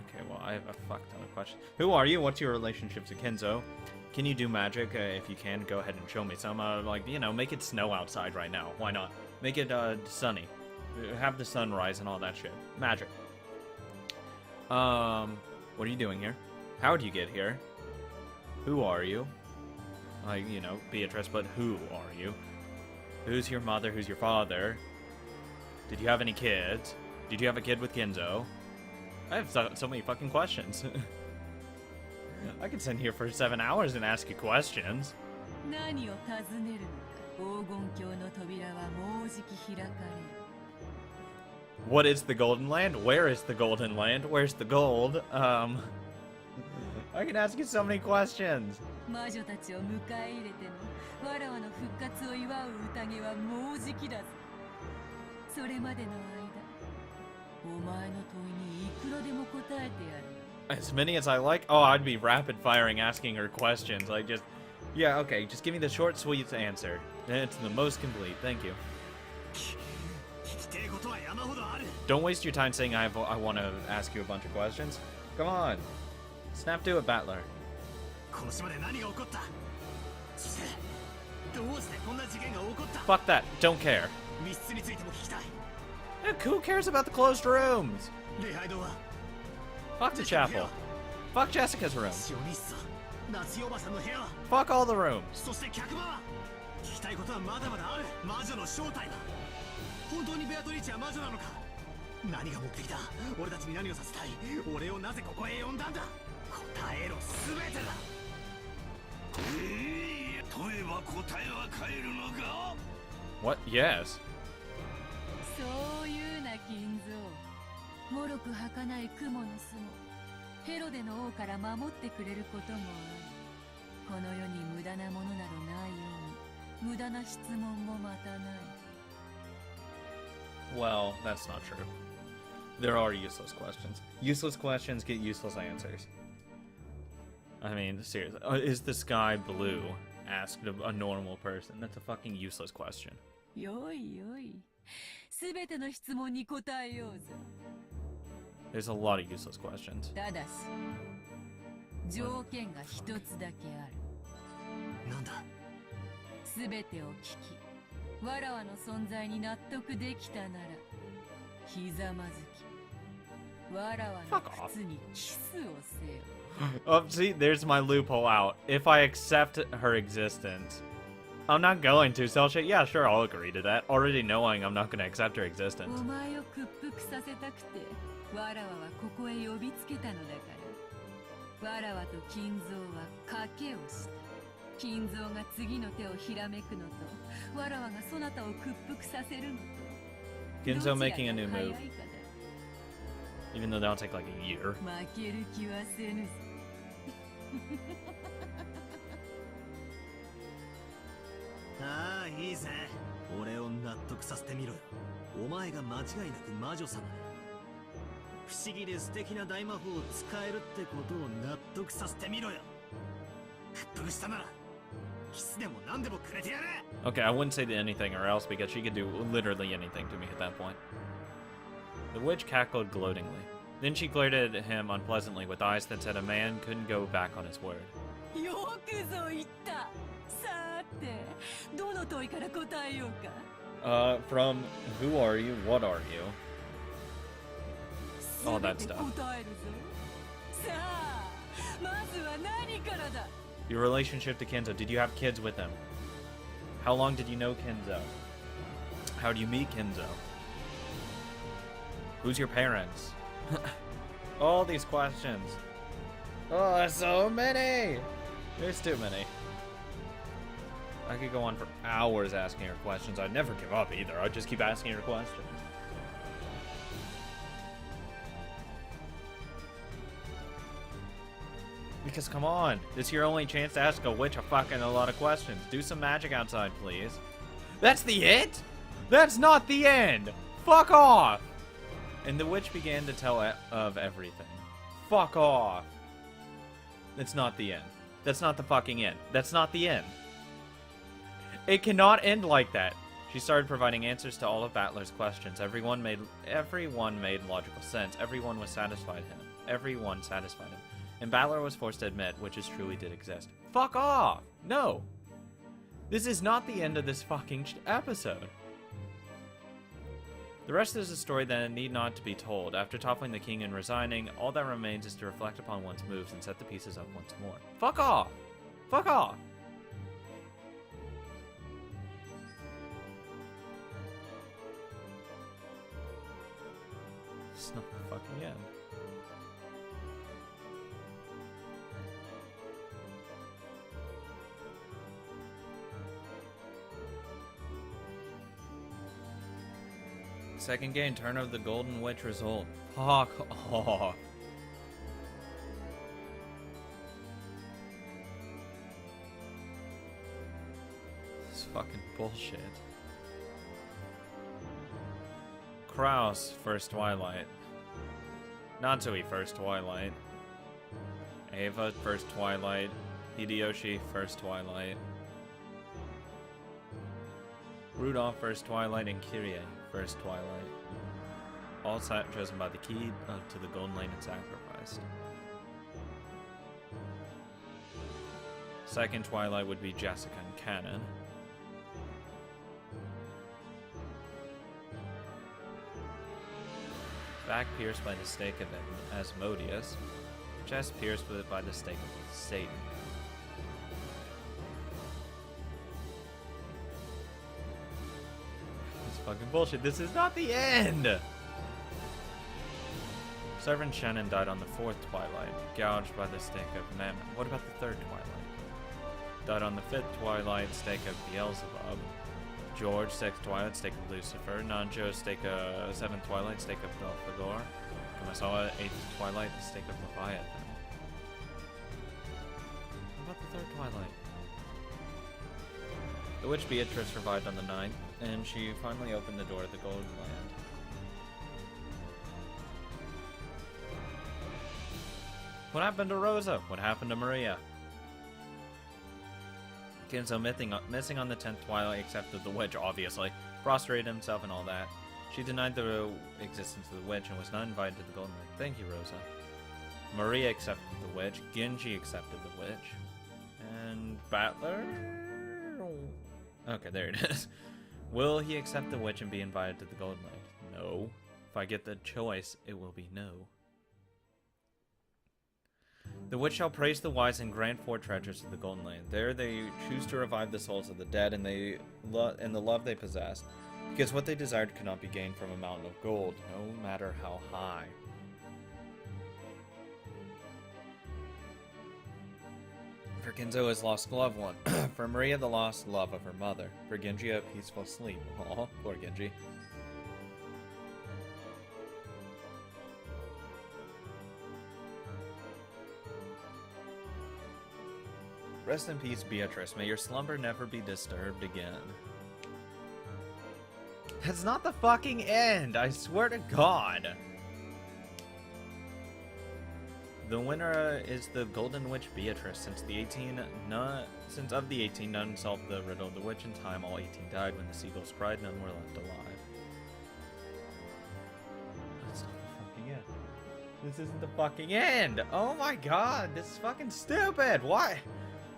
[SPEAKER 3] Okay, well, I have a fuck ton of questions. Who are you? What's your relationship to Kenzo? Can you do magic? If you can, go ahead and show me some. Like, you know, make it snow outside right now. Why not? Make it sunny. Have the sun rise and all that shit. Magic. What are you doing here? How did you get here? Who are you? Like, you know, Beatrice, but who are you? Who's your mother? Who's your father? Did you have any kids? Did you have a kid with Ginzo? I have so many fucking questions. I could sit here for 7 hours and ask you questions.
[SPEAKER 4] 何を尋ねるのか。黄金鏡の扉はもうじき開かれる。
[SPEAKER 3] What is the Golden Land? Where is the Golden Land? Where's the gold? I can ask you so many questions.
[SPEAKER 4] 魔女たちを迎え入れてのわらわの復活を祝う宴はもうじきだぞ。それまでの間、お前の問いにいくらでも答えてやる。
[SPEAKER 3] As many as I like? Oh, I'd be rapid firing asking her questions. Like, just, yeah, okay, just give me the short, sweet answer. It's the most complete. Thank you. Don't waste your time saying I want to ask you a bunch of questions. Come on. Snap to it, Battler. Fuck that. Don't care. Who cares about the closed rooms? Fuck the chapel. Fuck Jessica's room. Fuck all the rooms.
[SPEAKER 1] 聞きたいことはまだまだある。魔女の正体は本当にベアトリーチは魔女なのか。何が目的だ。俺たちに何をさせたい。俺をなぜここへ呼んだんだ。答えろ全てだ。
[SPEAKER 6] 問えば答えは変えるのか。
[SPEAKER 3] What? Yes.
[SPEAKER 4] そういうな金蔵。もろく儚い雲の巣もヘロデの王から守ってくれることもある。この世に無駄なものなどないように無駄な質問もまたない。
[SPEAKER 3] Well, that's not true. There are useless questions. Useless questions get useless answers. I mean, seriously. Is the sky blue? Asked a normal person. That's a fucking useless question.
[SPEAKER 4] よいよい。すべての質問に答えようぞ。
[SPEAKER 3] There's a lot of useless questions.
[SPEAKER 4] ただし、条件が一つだけある。
[SPEAKER 1] なんだ。
[SPEAKER 4] すべてを聞き、わらわの存在に納得できたなら、ひざまずき。わらわの靴にキスをせよ。
[SPEAKER 3] Oh, see, there's my loophole out. If I accept her existence. I'm not going to sell shit. Yeah, sure, I'll agree to that. Already knowing I'm not going to accept her existence.
[SPEAKER 4] お前を屈服させたくてわらわはここへ呼びつけたのだから。わらわと金蔵は賭けをした。金蔵が次の手をひらめくのとわらわがそなたを屈服させるのと
[SPEAKER 3] Ginzo making a new
[SPEAKER 4] どちら
[SPEAKER 3] move,
[SPEAKER 4] が早いかだ。
[SPEAKER 3] even though that'll take like a year.
[SPEAKER 4] 負ける気はせぬぞ。
[SPEAKER 1] ああ、いいぜ。俺を納得させてみろよ。お前が間違いなく魔女様だ。不思議で素敵な大魔法を使えるってことを納得させてみろよ。屈服したならキスでも何でもくれてやれ。
[SPEAKER 3] Okay, I wouldn't say anything or else because she could do literally anything to me at that point. The witch cackled gloatingly. Then she glared at him unpleasantly with eyes that said a man couldn't go back on his word.
[SPEAKER 4] よくぞ言った。さて、どの問いから答えようか。
[SPEAKER 3] From who are you? What are you? All that
[SPEAKER 4] 全て
[SPEAKER 3] stuff.
[SPEAKER 4] 答えるぞ。さあ、まずは何からだ。
[SPEAKER 3] Your relationship to Kenzo. Did you have kids with him? How long did you know Kenzo? How do you meet Kenzo? Who's your parents? All these questions. Oh, there's so many. There's too many. I could go on for hours asking her questions. I'd never give up either. I'd just keep asking her questions. Because come on, this is your only chance to ask a witch a lot of questions. Do some magic outside, please. That's the end? That's not the end! Fuck off! And the witch began to tell of everything. Fuck off. That's not the end. That's not the fucking end. That's not the end. It cannot end like that. She started providing answers to all of Battler's questions. Everyone made logical sense. Everyone satisfied him. And Battler was forced to admit witches truly did exist. Fuck off! No! This is not the end of this fucking episode. The rest is a story that need not to be told. After toppling the king and resigning, all that remains is to reflect upon one's moves and set the pieces up once more. Fuck off! Fuck off! It's not the fucking end. Second game, Turn of the Golden Witch result. Fuck off. This is fucking bullshit. Kraus, first Twilight. Natsui, first Twilight. Ava, first Twilight. Hideyoshi, first Twilight. Rudolph, first Twilight, and Kyrie, first Twilight. All chosen by the key to the Golden Lane and sacrificed. Second Twilight would be Jessica and Canon. Back pierced by the stake of Asmodeus. Chest pierced by the stake of Satan. Fucking bullshit. This is not the end! Servant Shannon died on the fourth Twilight, gouged by the stake of Mammon. What about the third Twilight? Died on the fifth Twilight, stake of Beelzebub. George, sixth Twilight, stake of Lucifer. Nanjo, stake of seventh Twilight, stake of Belphegor. Kamisawa, eighth Twilight, stake of Leviathan. What about the third Twilight? The witch Beatrice revived on the ninth, and she finally opened the door to the Golden Land. What happened to Rosa? What happened to Maria? Kenzo missing on the 10th Twilight accepted the witch, obviously. Prostrated himself and all that. She denied the existence of the witch and was not invited to the Golden Land. Thank you, Rosa. Maria accepted the witch. Genji accepted the witch. And Battler? Okay, there it is. Will he accept the witch and be invited to the Golden Land? No. If I get the choice, it will be no. The witch shall praise the wise and grant 4 treasures to the Golden Land. There they choose to revive the souls of the dead and the love they possess, because what they desired could not be gained from a mountain of gold, no matter how high. For Kenzo, his lost loved one. For Maria, the lost love of her mother. For Genji, a peaceful sleep. Aw, poor Genji. Rest in peace, Beatrice. May your slumber never be disturbed again. That's not the fucking end! I swear to God! The winner is the Golden Witch Beatrice. Since of the 18, none solved the riddle of the witch in time. All 18 died when the seagulls cried. None were left alive. That's not the fucking end. This isn't the fucking end! Oh my god! This is fucking stupid! Why?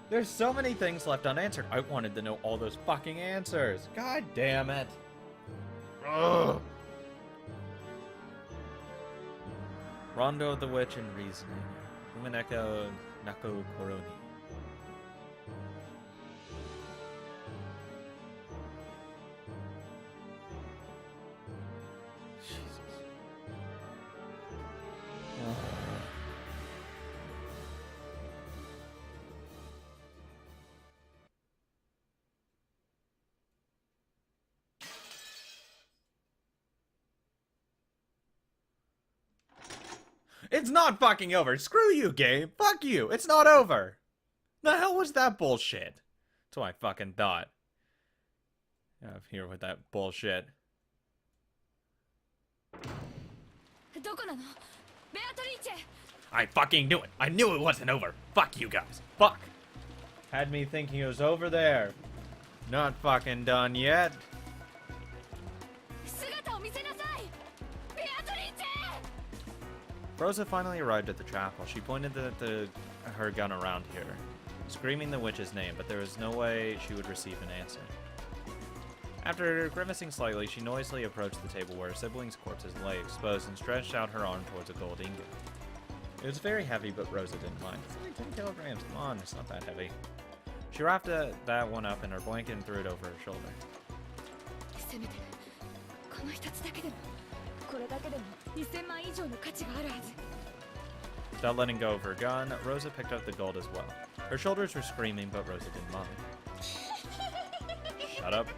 [SPEAKER 3] There's so many things left unanswered. I wanted to know all those fucking answers. God damn it. Ugh. Rondo of the Witch and Reasoning. Umineko Nako Koroni. Jesus. It's not fucking over. Screw you, game. Fuck you. It's not over. The hell was that bullshit? That's what I fucking thought. Out of here with that bullshit. I fucking knew it. I knew it wasn't over. Fuck you guys. Fuck. Had me thinking it was over there. Not fucking done yet. Rosa finally arrived at the chapel. She pointed her gun around here, screaming the witch's name, but there was no way she would receive an answer. After grimacing slightly, she noisily approached the table where her siblings' corpses lay exposed and stretched out her arm towards a gold ingot. It was very heavy, but Rosa didn't mind. It's only 10 kilograms. Come on, it's not that heavy. She wrapped that one up in her blanket and threw it over her shoulder. Without letting go of her gun, Rosa picked up the gold as well. Her shoulders were screaming, but Rosa didn't mind. Shut up.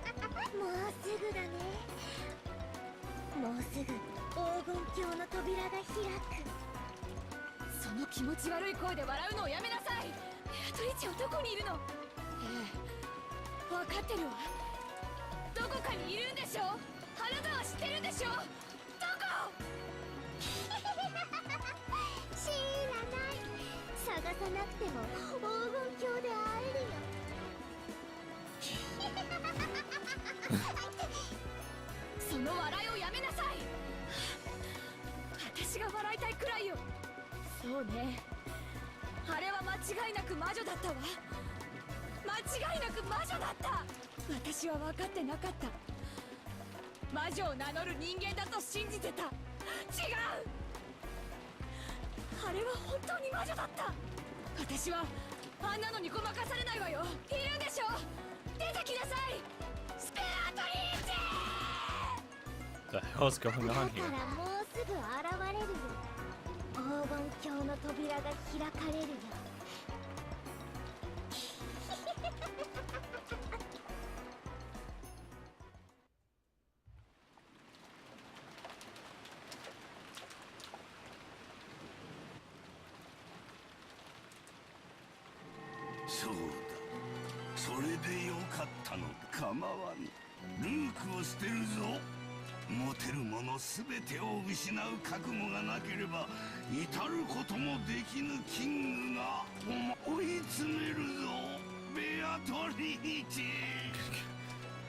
[SPEAKER 3] The hell's going on here?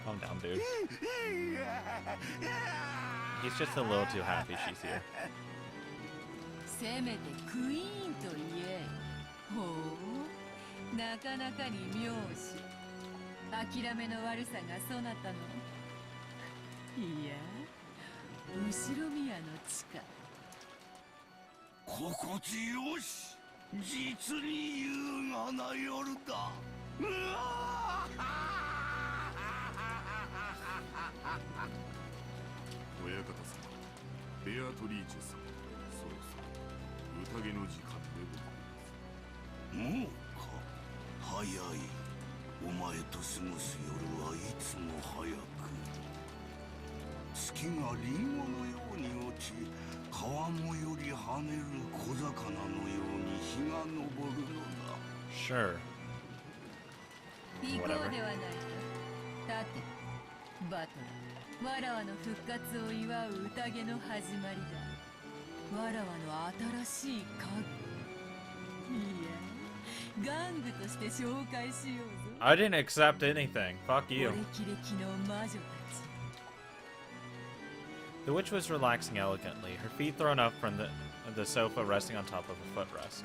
[SPEAKER 3] Calm down, dude. He's just a little too happy she's here.
[SPEAKER 4] せめてクイーンと言え。ほう、なかなかに妙し。諦めの悪さがそなたの。いや、後ろ宮の地下。
[SPEAKER 6] 心地よし。実に優雅な夜だ。うわ
[SPEAKER 7] 親方様、ベアトリーチェ様、そろそろ宴の時間でございます。
[SPEAKER 6] もうか。早い。お前と過ごす夜はいつも早く。月がリンゴのように落ち、川面より跳ねる小魚のように日が昇るのだ。
[SPEAKER 3] Sure.
[SPEAKER 4] 行こうではないか。立て、バトル。わらわの復活を祝う宴の始まりだ。わらわの新しい家具。いや、玩具として紹介しようぞ。
[SPEAKER 3] I didn't accept anything. Fuck you.
[SPEAKER 4] これきれきの魔女たち。
[SPEAKER 3] The witch was relaxing elegantly, her feet thrown up from the sofa resting on top of a footrest.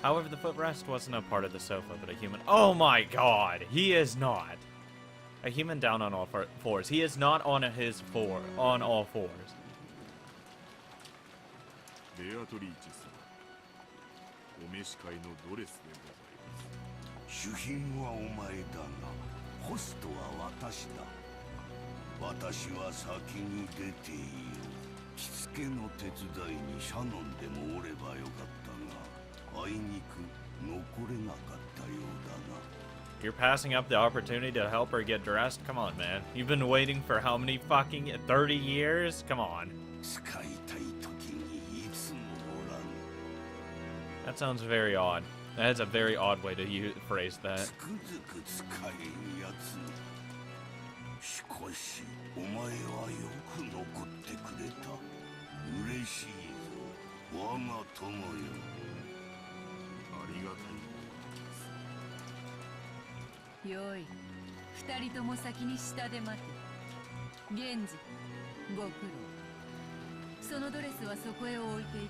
[SPEAKER 3] However, the footrest wasn't a part of the sofa, but a human— Oh my god! He is not! A human down on all fours. He is not on on all fours.
[SPEAKER 7] ベアトリーチェ様、お召し替えのドレスでございます。
[SPEAKER 6] 主賓はお前だが、ホストは私だ。私は先に出ていよう。着付けの手伝いにシャノンでもおればよかったが、あいにく残れなかったようだな。
[SPEAKER 3] You're passing up the opportunity to help her get dressed? Come on, man. You've been waiting for how many fucking 30 years? Come on.
[SPEAKER 6] 使いたい時にいつもおらん。
[SPEAKER 3] That sounds very odd. That is a very odd way to phrase that.
[SPEAKER 6] つくづく使えんやつ。しかしお前はよく残ってくれた。嬉しいぞ、我が友よ。
[SPEAKER 7] ありがたい。
[SPEAKER 4] よい、二人とも先に下で待て。源氏、ご苦労。そのドレスはそこへ置いてい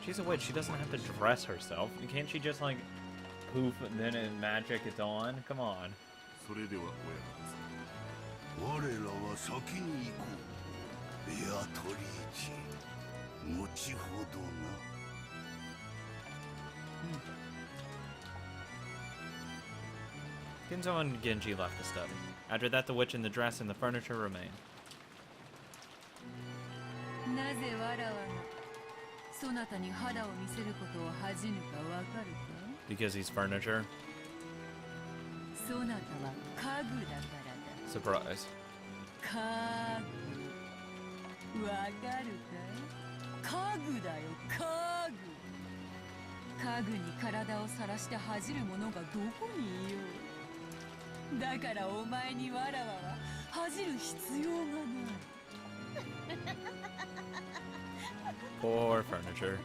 [SPEAKER 4] け。
[SPEAKER 3] She's a witch. She doesn't have to dress herself. Can't she just, like, poof and then in magic it's on? Come on.
[SPEAKER 7] それでは親方様、
[SPEAKER 6] 我らは先に行こう。ベアトリーチェ、後ほどな。
[SPEAKER 3] Ginzo and Genji left the study. After that, the witch and the dress and the furniture remained.
[SPEAKER 4] なぜわらわがそなたに肌を見せることを恥じぬかわかるか？
[SPEAKER 3] Because he's furniture.
[SPEAKER 4] そなたは家具だからだ。
[SPEAKER 3] Surprise.
[SPEAKER 4] 家具。わかるか？家具だよ、家具。家具に体を晒して恥じる者がどこにいよう。だからお前にわらわは恥じる必要がない。
[SPEAKER 3] Poor furniture.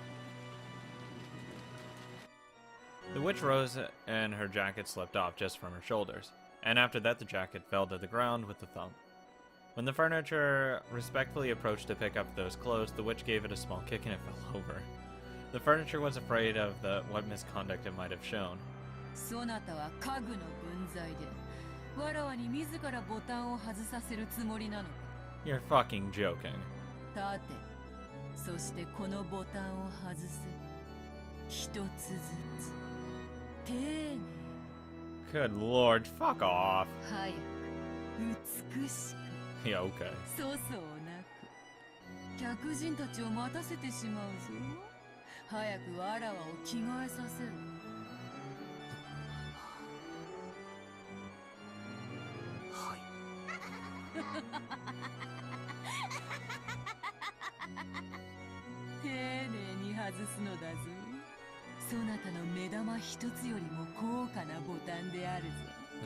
[SPEAKER 3] The witch rose and her jacket slipped off just from her shoulders, and after that the jacket fell to the ground with a thump. When the furniture respectfully approached to pick up those clothes, the witch gave it a small kick and it fell over. The furniture was afraid of what misconduct it might have shown.
[SPEAKER 4] そなたは家具の分際でわらわに自らボタンを外させるつもりなのか。
[SPEAKER 3] You're fucking joking.
[SPEAKER 4] 立て、そしてこのボタンを外せ。一つずつ丁寧。
[SPEAKER 3] Good lord, fuck off.
[SPEAKER 4] 早く美しく。
[SPEAKER 3] Yeah, okay.
[SPEAKER 4] 粗相なく。客人たちを待たせてしまうぞ。早くわらわを着替えさせる。
[SPEAKER 1] はい。
[SPEAKER 4] 丁寧に外すのだぞ。そなたの目玉一つよりも高価なボタンであるぞ。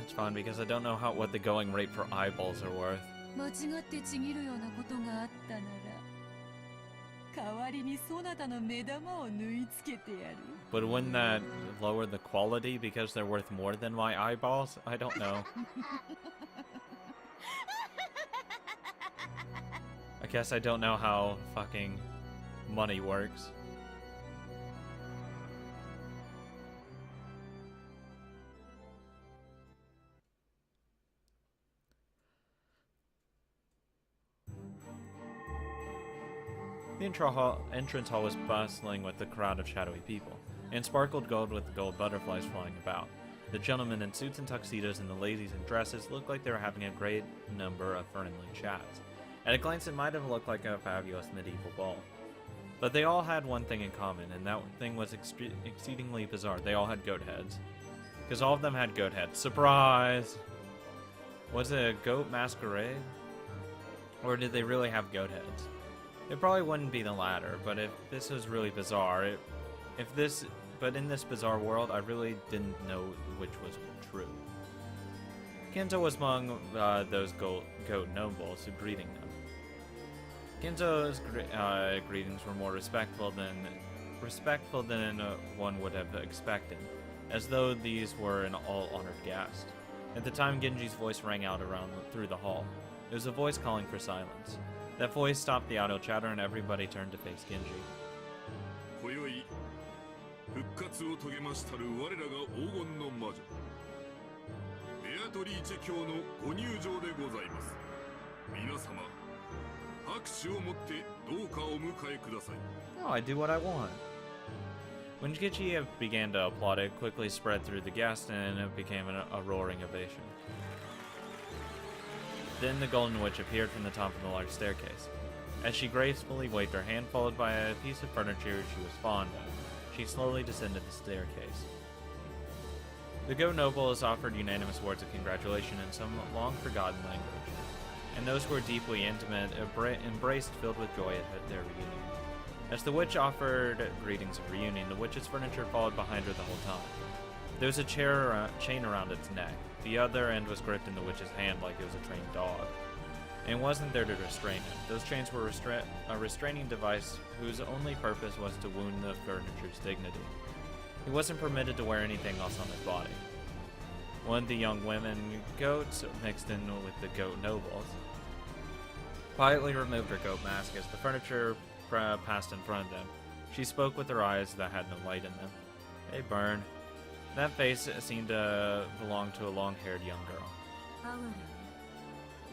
[SPEAKER 3] That's fine because I don't know what the going rate for eyeballs are worth.
[SPEAKER 4] 間違ってちぎるようなことがあったなら、代わりにそなたの目玉を縫い付けてやる。
[SPEAKER 3] But wouldn't that lower the quality because they're worth more than my eyeballs? I don't know. I guess I don't know how fucking money works. The entrance hall was bustling with a crowd of shadowy people, and sparkled gold with gold butterflies flying about. The gentlemen in suits and tuxedos and the ladies in dresses looked like they were having a great number of friendly chats. At a glance, it might have looked like a fabulous medieval ball. But they all had one thing in common, and that thing was exceedingly bizarre. They all had goat heads. Because all of them had goat heads. Surprise! Was it a goat masquerade? Or did they really have goat heads? It probably wouldn't be the latter, but if this was really bizarre, but in this bizarre world, I really didn't know which was true. Kinzo was among those goat nobles who greeting them. Kinzo's greetings were more respectful than one would have expected, as though these were an all-honored guest. At the time, Genji's voice rang out through the hall. It was a voice calling for silence. That voice stopped the idle chatter, and everybody turned to face Genji.
[SPEAKER 7] 今宵復活を遂げましたる我らが黄金の魔女ベアトリーチェ卿のご入場でございます。皆様拍手をもってどうかお迎えください。
[SPEAKER 3] Oh, I do what I want. When Genji began to applaud, it quickly spread through the guests, and it became a roaring ovation. Then the Golden Witch appeared from the top of the large staircase. As she gracefully waved her hand, followed by a piece of furniture she was fond of, she slowly descended the staircase. The goat nobles offered unanimous words of congratulation in some long-forgotten language, and those who were deeply intimate embraced, filled with joy at their reunion. As the witch offered greetings of reunion, the witch's furniture followed behind her the whole time. There was a chain around its neck. The other end was gripped in the witch's hand like it was a trained dog. And wasn't there to restrain him. Those chains were a restraining device whose only purpose was to wound the furniture's dignity. He wasn't permitted to wear anything else on his body. One of the young women goats mixed in with the goat nobles quietly removed her goat mask as the furniture passed in front of them. She spoke with her eyes that had no light in them. They burned. That face seemed to belong to a long-haired young girl.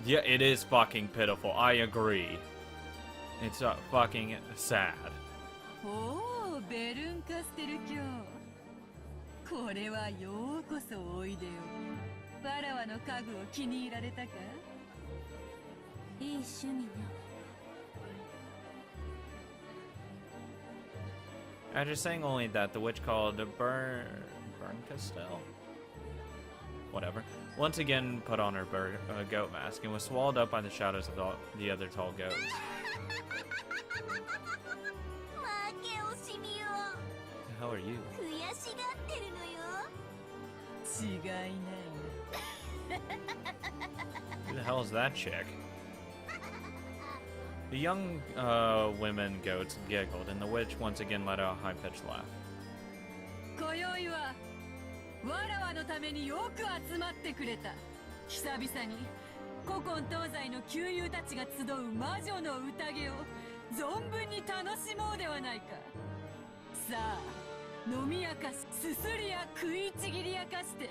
[SPEAKER 3] Yeah, it is fucking pitiful. I agree. It's fucking sad.
[SPEAKER 4] Oh, ベルンカステル卿。これはようこそおいでよ。わらわの家具を気に入られたか？いい趣味ね。
[SPEAKER 3] After saying only that, the witch called Burn Castell, whatever, once again put on her goat mask and was swallowed up by the shadows of the other tall goats. The hell are you?
[SPEAKER 5] 悔しがってるのよ。
[SPEAKER 4] 違いないな。
[SPEAKER 3] Who the hell is that chick? The young women goats giggled, and the witch once again let out a high-pitched laugh.
[SPEAKER 4] 今宵はわらわのためによく集まってくれた。久々に古今東西の旧友たちが集う魔女の宴を存分に楽しもうではないか。さあ、飲み明かし、すすりや食いちぎり明かして、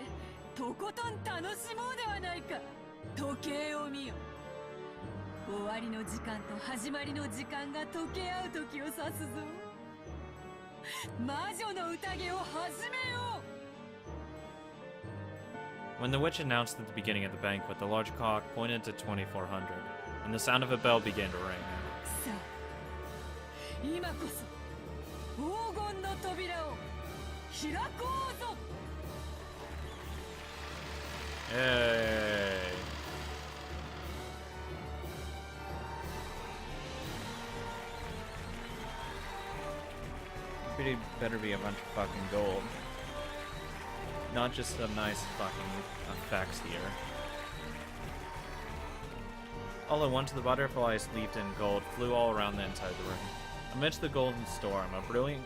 [SPEAKER 4] とことん楽しもうではないか。時計を見よ。終わりの時間と始まりの時間が溶け合う時を指すぞ。魔女の宴を始めよう。
[SPEAKER 3] When the witch announced at the beginning of the banquet, the large clock pointed to 2400, and the sound of a bell began to ring.
[SPEAKER 4] さあ、今こそ黄金の扉を開こうぞ。
[SPEAKER 3] Hey. Better be a bunch of fucking gold. Not just some nice fucking effects here. All at once, the butterflies leaped in gold, flew all around the inside of the room. Amidst the golden storm, a brilliant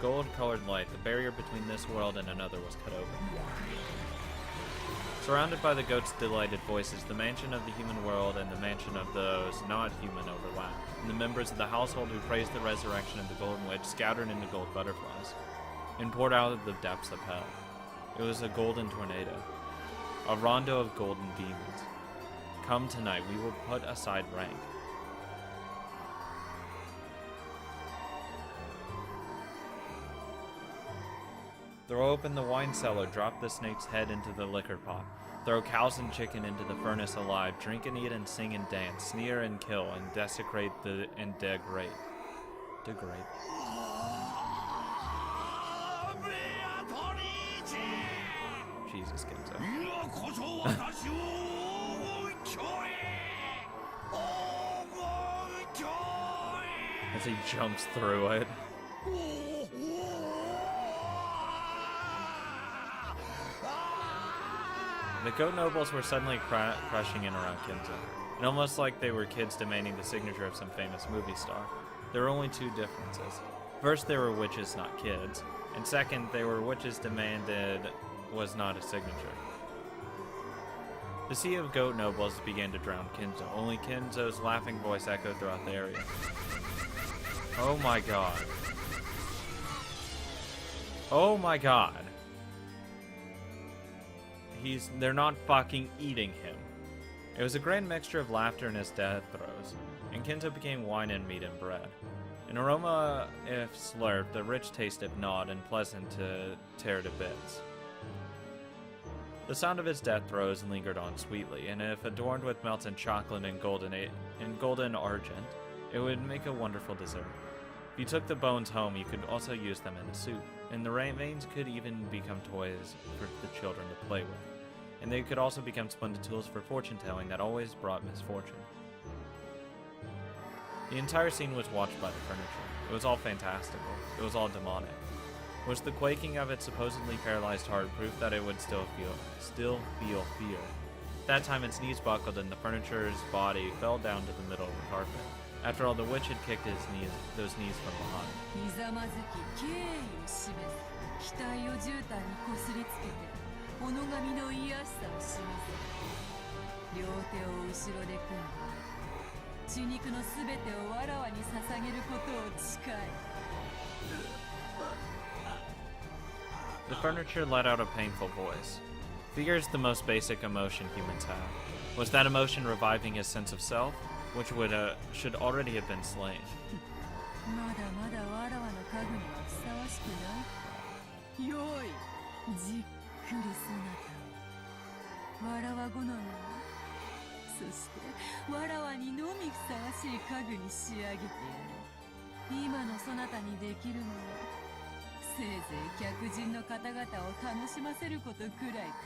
[SPEAKER 3] gold-colored light, the barrier between this world and another was cut open. Surrounded by the goats' delighted voices, the mansion of the human world and the mansion of those not human overlapped, and the members of the household who praised the resurrection of the Golden Witch scattered into gold butterflies, and poured out of the depths of hell. It was a golden tornado, a rondo of golden demons. Come tonight, we will put aside rank. Throw open the wine cellar, drop the snake's head into the liquor pot. Throw cows and chicken into the furnace alive, drink and eat and sing and dance, sneer and kill, and desecrate and degrade. Jesus, Kenzo. As he jumps through it. The goat nobles were suddenly crushing in around Kenzo, and almost like they were kids demanding the signature of some famous movie star. There were only two differences. First, they were witches, not kids, and second, they were witches demanded was not a signature. The sea of goat nobles began to drown Kenzo. Only Kenzo's laughing voice echoed throughout the area. Oh my god. Oh my god. They're not fucking eating him. It was a grand mixture of laughter and his death throes, and Kenzo became wine and meat and bread. An aroma if slurped, a rich taste if gnawed, and pleasant to tear to bits. The sound of his death throes lingered on sweetly, and if adorned with melted chocolate and golden argent, it would make a wonderful dessert. If you took the bones home, you could also use them in a soup, and the remains could even become toys for the children to play with. And they could also become splendid tools for fortune-telling that always brought misfortune. The entire scene was watched by the furniture. It was all fantastical. It was all demonic. Was the quaking of its supposedly paralyzed heart proof that it would still feel fear? At that time, its knees buckled and the furniture's body fell down to the middle of the carpet. After all, the witch had kicked those knees from behind.
[SPEAKER 4] ひざまずき敬意を示す額を絨毯にこすりつけて己神の癒しさを示す両手を後ろで組んで血肉のすべてをわらわに捧げることを誓い
[SPEAKER 3] The furniture let out a painful voice. Fear is the most basic emotion humans have. Was that emotion reviving his sense of self, which should already have been slain?
[SPEAKER 4] まだまだわらわの家具にはふさわしくないかよいじっくりそなたわらわ好みにそしてわらわにのみふさわしい家具に仕上げてやる今のそなたにできるのはせいぜい客人の方々を楽しませることくらいか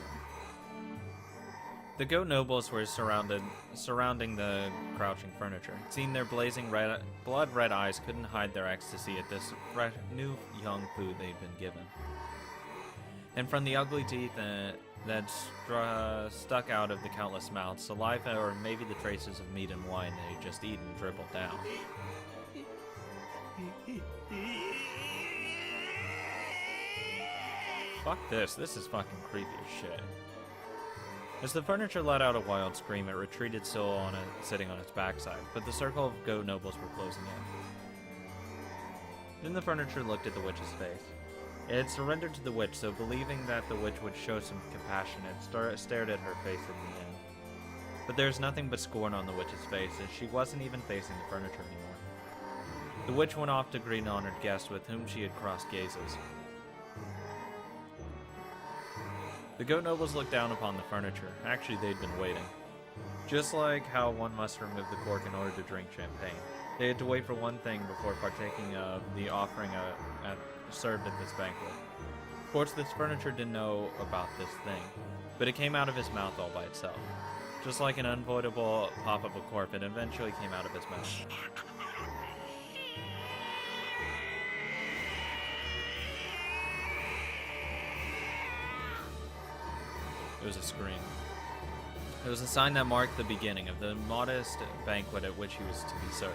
[SPEAKER 3] The goat nobles were surrounding the crouching furniture. Seeing their blazing blood-red eyes couldn't hide their ecstasy at this new young food they'd been given. And from the ugly teeth that stuck out of the countless mouths, saliva or maybe the traces of meat and wine they'd just eaten dribbled down. Fuck this. This is fucking creepy as shit. As the furniture let out a wild scream, it retreated still sitting on its backside, but the circle of goat nobles were closing in. Then the furniture looked at the witch's face. It had surrendered to the witch, so believing that the witch would show some compassion, it stared at her face in the end. But there was nothing but scorn on the witch's face, as she wasn't even facing the furniture anymore. The witch went off to greet an honored guest with whom she had crossed gazes. The goat nobles looked down upon the furniture. Actually, they'd been waiting. Just like how one must remove the cork in order to drink champagne. They had to wait for one thing before partaking of the offering served at this banquet. Of course, this furniture didn't know about this thing, but it came out of his mouth all by itself. Just like an unavoidable pop of a cork, it eventually came out of his mouth. It was a scream. It was a sign that marked the beginning of the modest banquet at which he was to be served.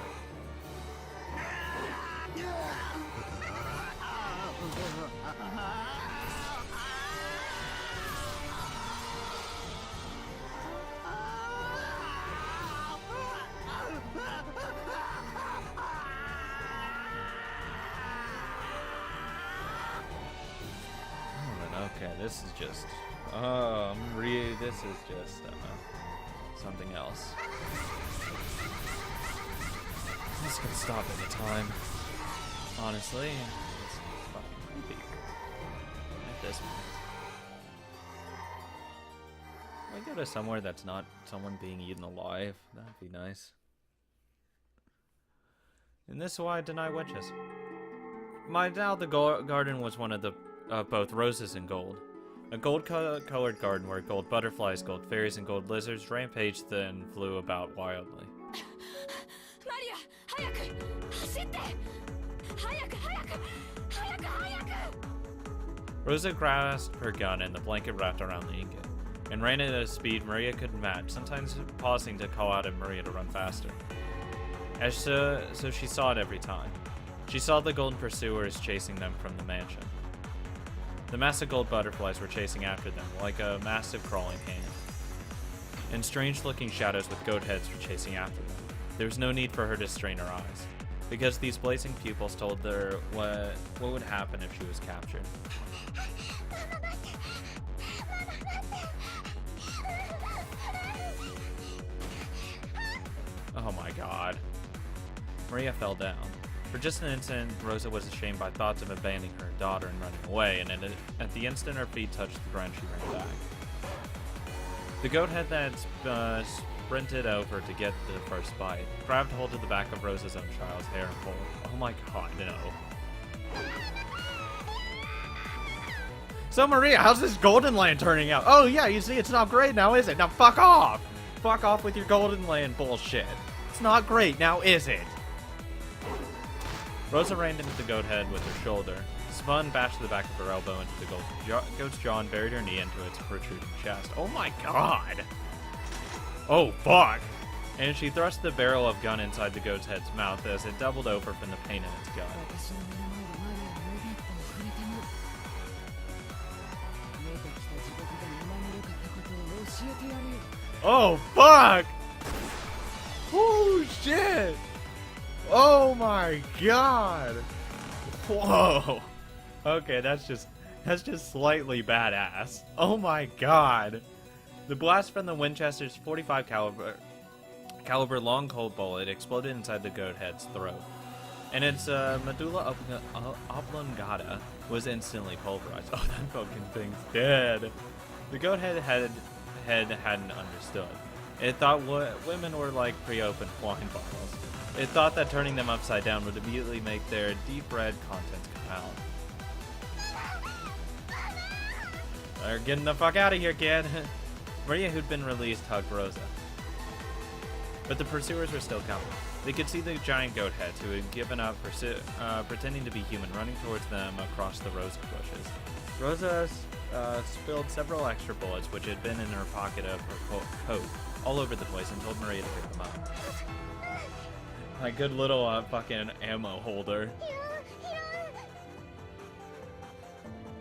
[SPEAKER 3] Okay, this is just... this is just something else. This could stop any time. Honestly, it's fucking creepy. I this one. I go to somewhere that's not someone being eaten alive. That'd be nice. And this is why I deny witches. My doubt the garden was one of the both roses and gold. A gold-colored garden where gold butterflies, gold fairies, and gold lizards rampaged and flew about wildly.
[SPEAKER 2] Maria, 早く走って早く早く早く早く
[SPEAKER 3] Rosa grasped her gun and the blanket wrapped around the ingot, and ran at a speed Maria couldn't match, sometimes pausing to call out at Maria to run faster. So she saw it every time. She saw the golden pursuers chasing them from the mansion. The massive gold butterflies were chasing after them, like a massive crawling hand. And strange-looking shadows with goat heads were chasing after them. There was no need for her to strain her eyes, because these blazing pupils told her what would happen if she was captured. Oh my god. Maria fell down. For just an instant, Rosa was ashamed by thoughts of abandoning her daughter and running away, and at the instant her feet touched the ground, she ran back. The goat head that sprinted over to get the first bite grabbed hold of the back of Rosa's own child's hair and pulled. Oh my god, no. So Maria, how's this Golden Land turning out? Oh yeah, you see, it's not great now, is it? Now fuck off! Fuck off with your Golden Land bullshit. It's not great now, is it? Rosa ran into the goat head with her shoulder, spun, bashed the back of her elbow into the goat's jaw, and buried her knee into its protruding chest. Oh my god! Oh fuck! And she thrust the barrel of gun inside the goat's head's mouth as it doubled over from the pain in its gut. Oh fuck! Oh shit! Oh my god! Whoa! Okay, that's just slightly badass. Oh my god! The blast from the Winchester's 45 caliber long cold bullet exploded inside the goat head's throat, and its medulla oblongata was instantly pulverized. Oh, that fucking thing's dead. The goat head hadn't understood. It thought women were like pre-opened wine bottles. It thought that turning them upside down would immediately make their deep red contents come out. They're getting the fuck out of here, kid. Maria, who'd been released, hugged Rosa. But the pursuers were still coming. They could see the giant goat heads who had given up pretending to be human running towards them across the rosa bushes. Rosa spilled several extra bullets which had been in her pocket of her coat all over the place and told Maria to pick them up. My good little fucking ammo holder.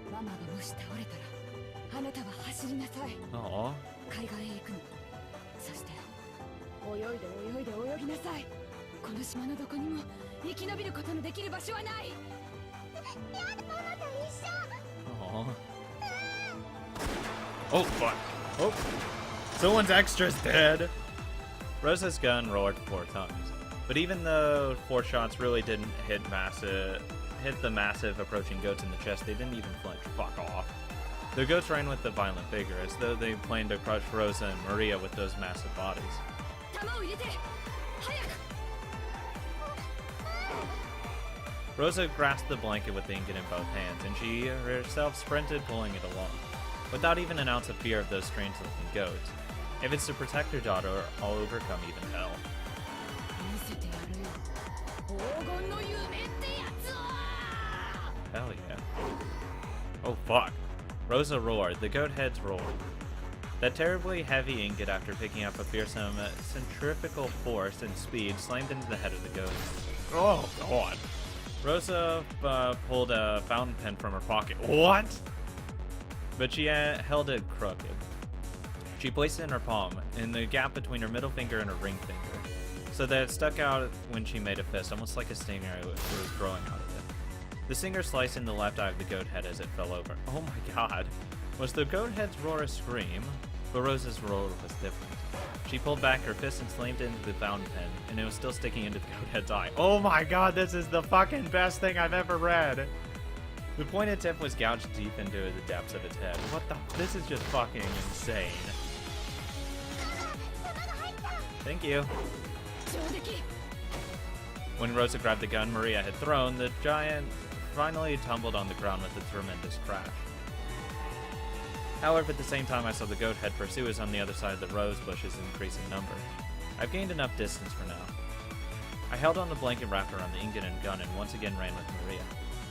[SPEAKER 2] ママがもし倒れたらあなたは走りなさい
[SPEAKER 3] Aww.
[SPEAKER 2] 海岸へ行くのそして泳いで泳ぎなさいこの島のどこにも生き延びることのできる場所はない
[SPEAKER 3] Aww. Oh fuck. Oh. Someone's extra's dead. Rosa's gun roared 4 times. But even though 4 shots really didn't hit the massive approaching goats in the chest, they didn't even flinch. Fuck off. The goats ran with a violent vigor, as though they planned to crush Rosa and Maria with those massive bodies. Rosa grasped the blanket with the ingot in both hands, and she herself sprinted, pulling it along, without even an ounce of fear of those strange-looking goats. If it's to protect her daughter, I'll overcome even hell. Hell yeah. Oh fuck. Rosa roared. The goat heads roared. That terribly heavy ingot, after picking up a fearsome centrifugal force and speed, slammed into the head of the goat. Oh god. Rosa pulled a fountain pen from her pocket. What? But she held it crooked. She placed it in her palm, in the gap between her middle finger and her ring finger, so that it stuck out when she made a fist, almost like a stinger was growing out of it. The stinger sliced in the left eye of the goat head as it fell over. Oh my god. Was the goat head's roar a scream? But Rosa's roar was different. She pulled back her fist and slammed it into the fountain pen, and it was still sticking into the goat head's eye. Oh my god, this is the fucking best thing I've ever read! The pointed tip was gouged deep into the depths of its head. What the? This is just fucking insane. Thank you. When Rosa grabbed the gun Maria had thrown, the giant finally tumbled on the ground with a tremendous crash. However, at the same time I saw the goat head pursuers on the other side of the rose bushes increase in number. I've gained enough distance for now. I held on the blanket wrapped around the ingot and gun and once again ran with Maria.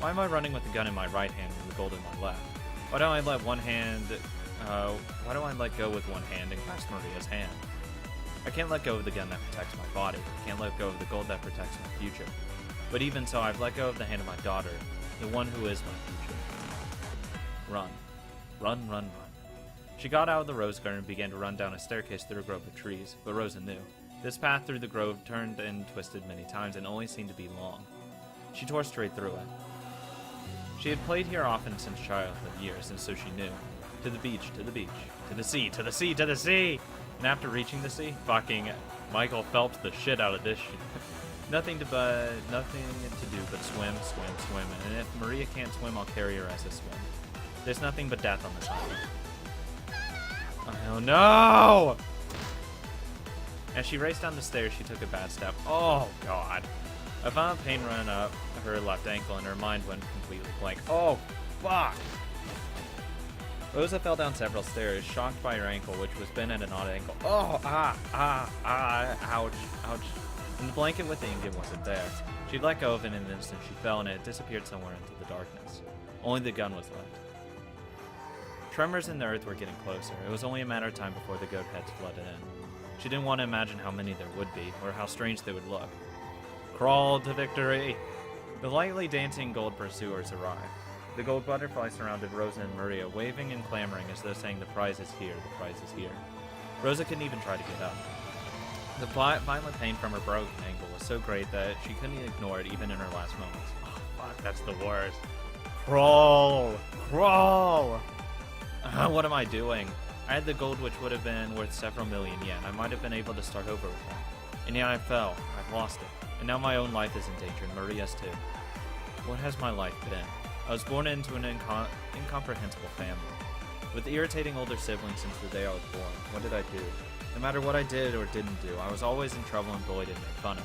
[SPEAKER 3] Why am I running with the gun in my right hand and the gold in my left? Why do I let go with one hand and grasp Maria's hand? I can't let go of the gun that protects my body. I can't let go of the gold that protects my future. But even so, I've let go of the hand of my daughter, the one who is my future. Run. Run, run, run. She got out of the rose garden and began to run down a staircase through a grove of trees, but Rosa knew. This path through the grove turned and twisted many times and only seemed to be long. She tore straight through it. She had played here often since childhood years, and so she knew. To the beach, to the beach, to the sea, to the sea, to the sea! And after reaching the sea, fucking Michael Phelps the shit out of this shit. Nothing to do but swim, swim, swim. And if Maria can't swim, I'll carry her as a swim. There's nothing but death on this island. Oh no! As she raced down the stairs, she took a bad step. Oh god. A violent pain ran up her left ankle and her mind went completely blank. Oh fuck! Rosa fell down several stairs, shocked by her ankle, which was bent at an odd angle. Oh, ouch, ouch. And the blanket with the ingot wasn't there. She'd let go of it in an instant. She fell and it disappeared somewhere into the darkness. Only the gun was left. Tremors in the earth were getting closer. It was only a matter of time before the goat heads flooded in. She didn't want to imagine how many there would be, or how strange they would look. Crawl to victory! The lightly dancing gold pursuers arrived. The gold butterfly surrounded Rosa and Maria, waving and clamoring as though saying, "The prize is here, the prize is here." Rosa couldn't even try to get up. The violent pain from her broken ankle was so great that she couldn't ignore it even in her last moments. Oh, fuck, that's the worst. Crawl! Crawl! What am I doing? I had the gold which would have been worth several million yen. I might have been able to start over with that. And yet I fell. I've lost it. And now my own life is in danger, and Maria's too. What has my life been? I was born into an incomprehensible family. With irritating older siblings since the day I was born, what did I do? No matter what I did or didn't do, I was always in trouble and bullied and made fun of.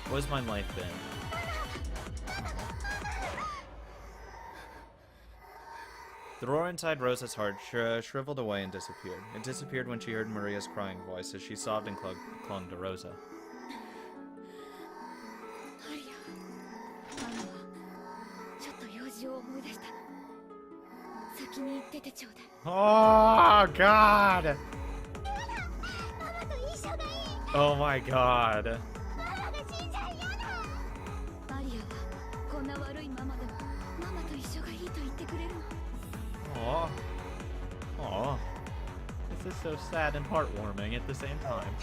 [SPEAKER 3] What has my life been? The roar inside Rosa's heart shriveled away and disappeared. It disappeared when she heard Maria's crying voice as she sobbed and clung to Rosa. Oh god! Oh my god. Aww. Aww. This is so sad and heartwarming at the same time.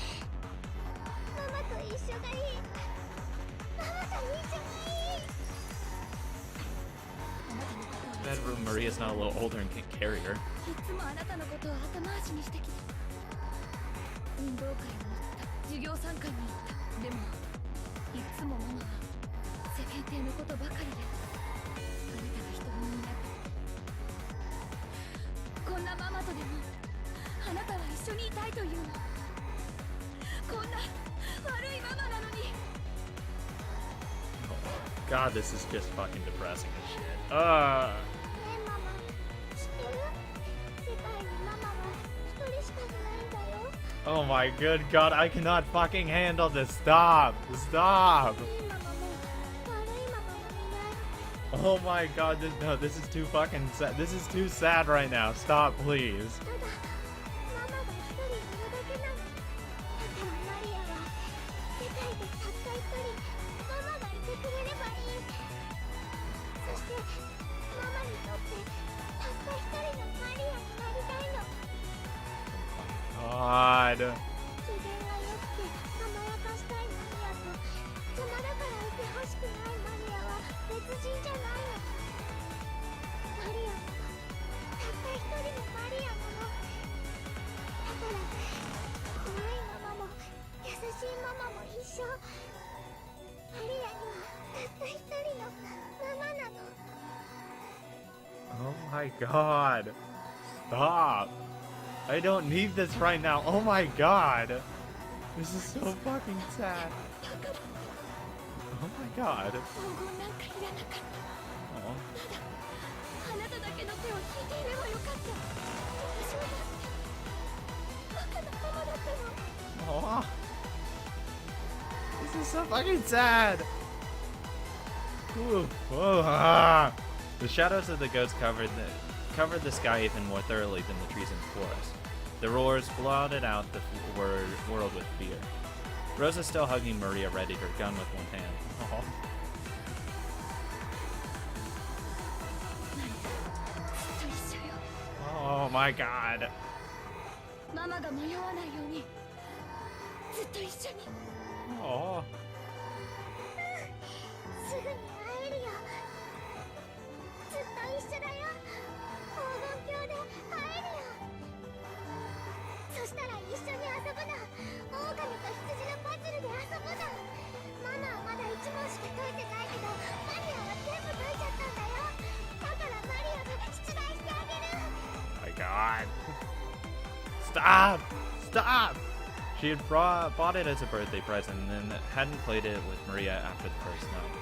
[SPEAKER 3] Bedroom Maria's not a little older and can't carry her. God, this is just fucking depressing as shit. Oh my good god, I cannot fucking handle this. Stop! Stop! Oh my god, this is too fucking sad. This is too sad right now. Stop, please. God. Oh my god. Stop. I don't need this right now. Oh my god. This is so fucking sad. Oh my god.
[SPEAKER 2] 黄金なんかいらなかった。
[SPEAKER 3] Oh.
[SPEAKER 2] あなただけの手を引いていればよかった。私はだってバカなママだったの。
[SPEAKER 3] Oh. This is so fucking sad. Ooh. Oh, ah. The shadows of the goats covered the sky even more thoroughly than the trees in the forest. The roars blotted out the world with fear. Rosa's still hugging Maria, readied her gun with one hand. Oh.
[SPEAKER 2] ずっと一緒よ。
[SPEAKER 3] Oh my god.
[SPEAKER 2] ママが迷わないようにずっと一緒に。
[SPEAKER 3] Oh.
[SPEAKER 5] すぐに会えるよ。ずっと一緒だよ。黄金鏡で会えるよ。そしたら一緒に遊ぶの。狼と羊のパズルで遊ぶの。ママはまだ1問しか解いてないけど、マリアは全部解いちゃったんだよ。だからマリアが出題してあげる。
[SPEAKER 3] My god. Stop! Stop! She had bought it as a birthday present and then hadn't played it with Maria after the first night.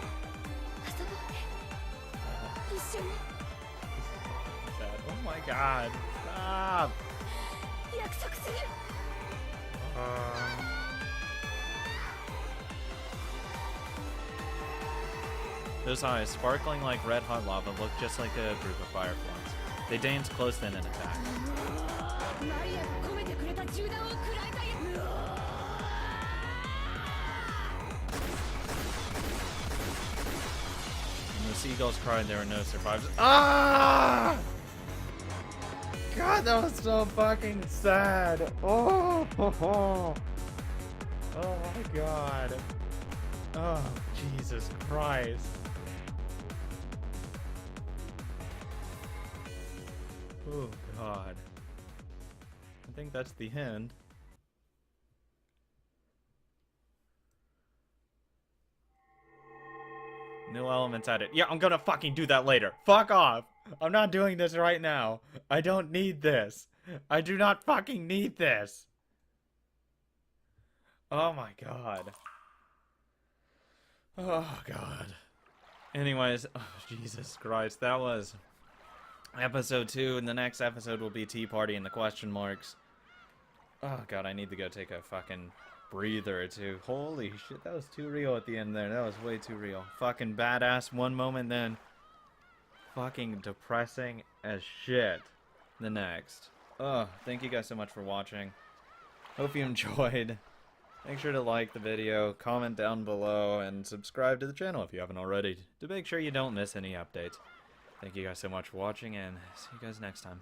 [SPEAKER 2] 遊ぼうね。一緒に。
[SPEAKER 3] Sad. Oh my god. Stop!
[SPEAKER 2] 約束する。
[SPEAKER 3] Those eyes, sparkling like red-hot lava, looked just like a group of fireflies. They danced close in and attacked.
[SPEAKER 2] マリアが込めてくれた銃弾を食らいたい。
[SPEAKER 3] When the seagulls cried, there were no survivors. Ah! God, that was so fucking sad. Oh, oh my god. Oh, Jesus Christ. Oh, God. I think that's the end. New elements added. Yeah, I'm gonna fucking do that later. Fuck off. I'm not doing this right now. I don't need this. I do not fucking need this. Oh my god. Oh god. Anyways, oh, Jesus Christ, that was episode 2, and the next episode will be Tea Party and the question marks. Oh god, I need to go take a fucking breather or two. Holy shit, that was too real at the end there. That was way too real. Fucking badass one moment, then fucking depressing as shit the next. Oh, thank you guys so much for watching. Hope you enjoyed. Make sure to like the video, comment down below, and subscribe to the channel if you haven't already to make sure you don't miss any updates. Thank you guys so much for watching, and see you guys next time.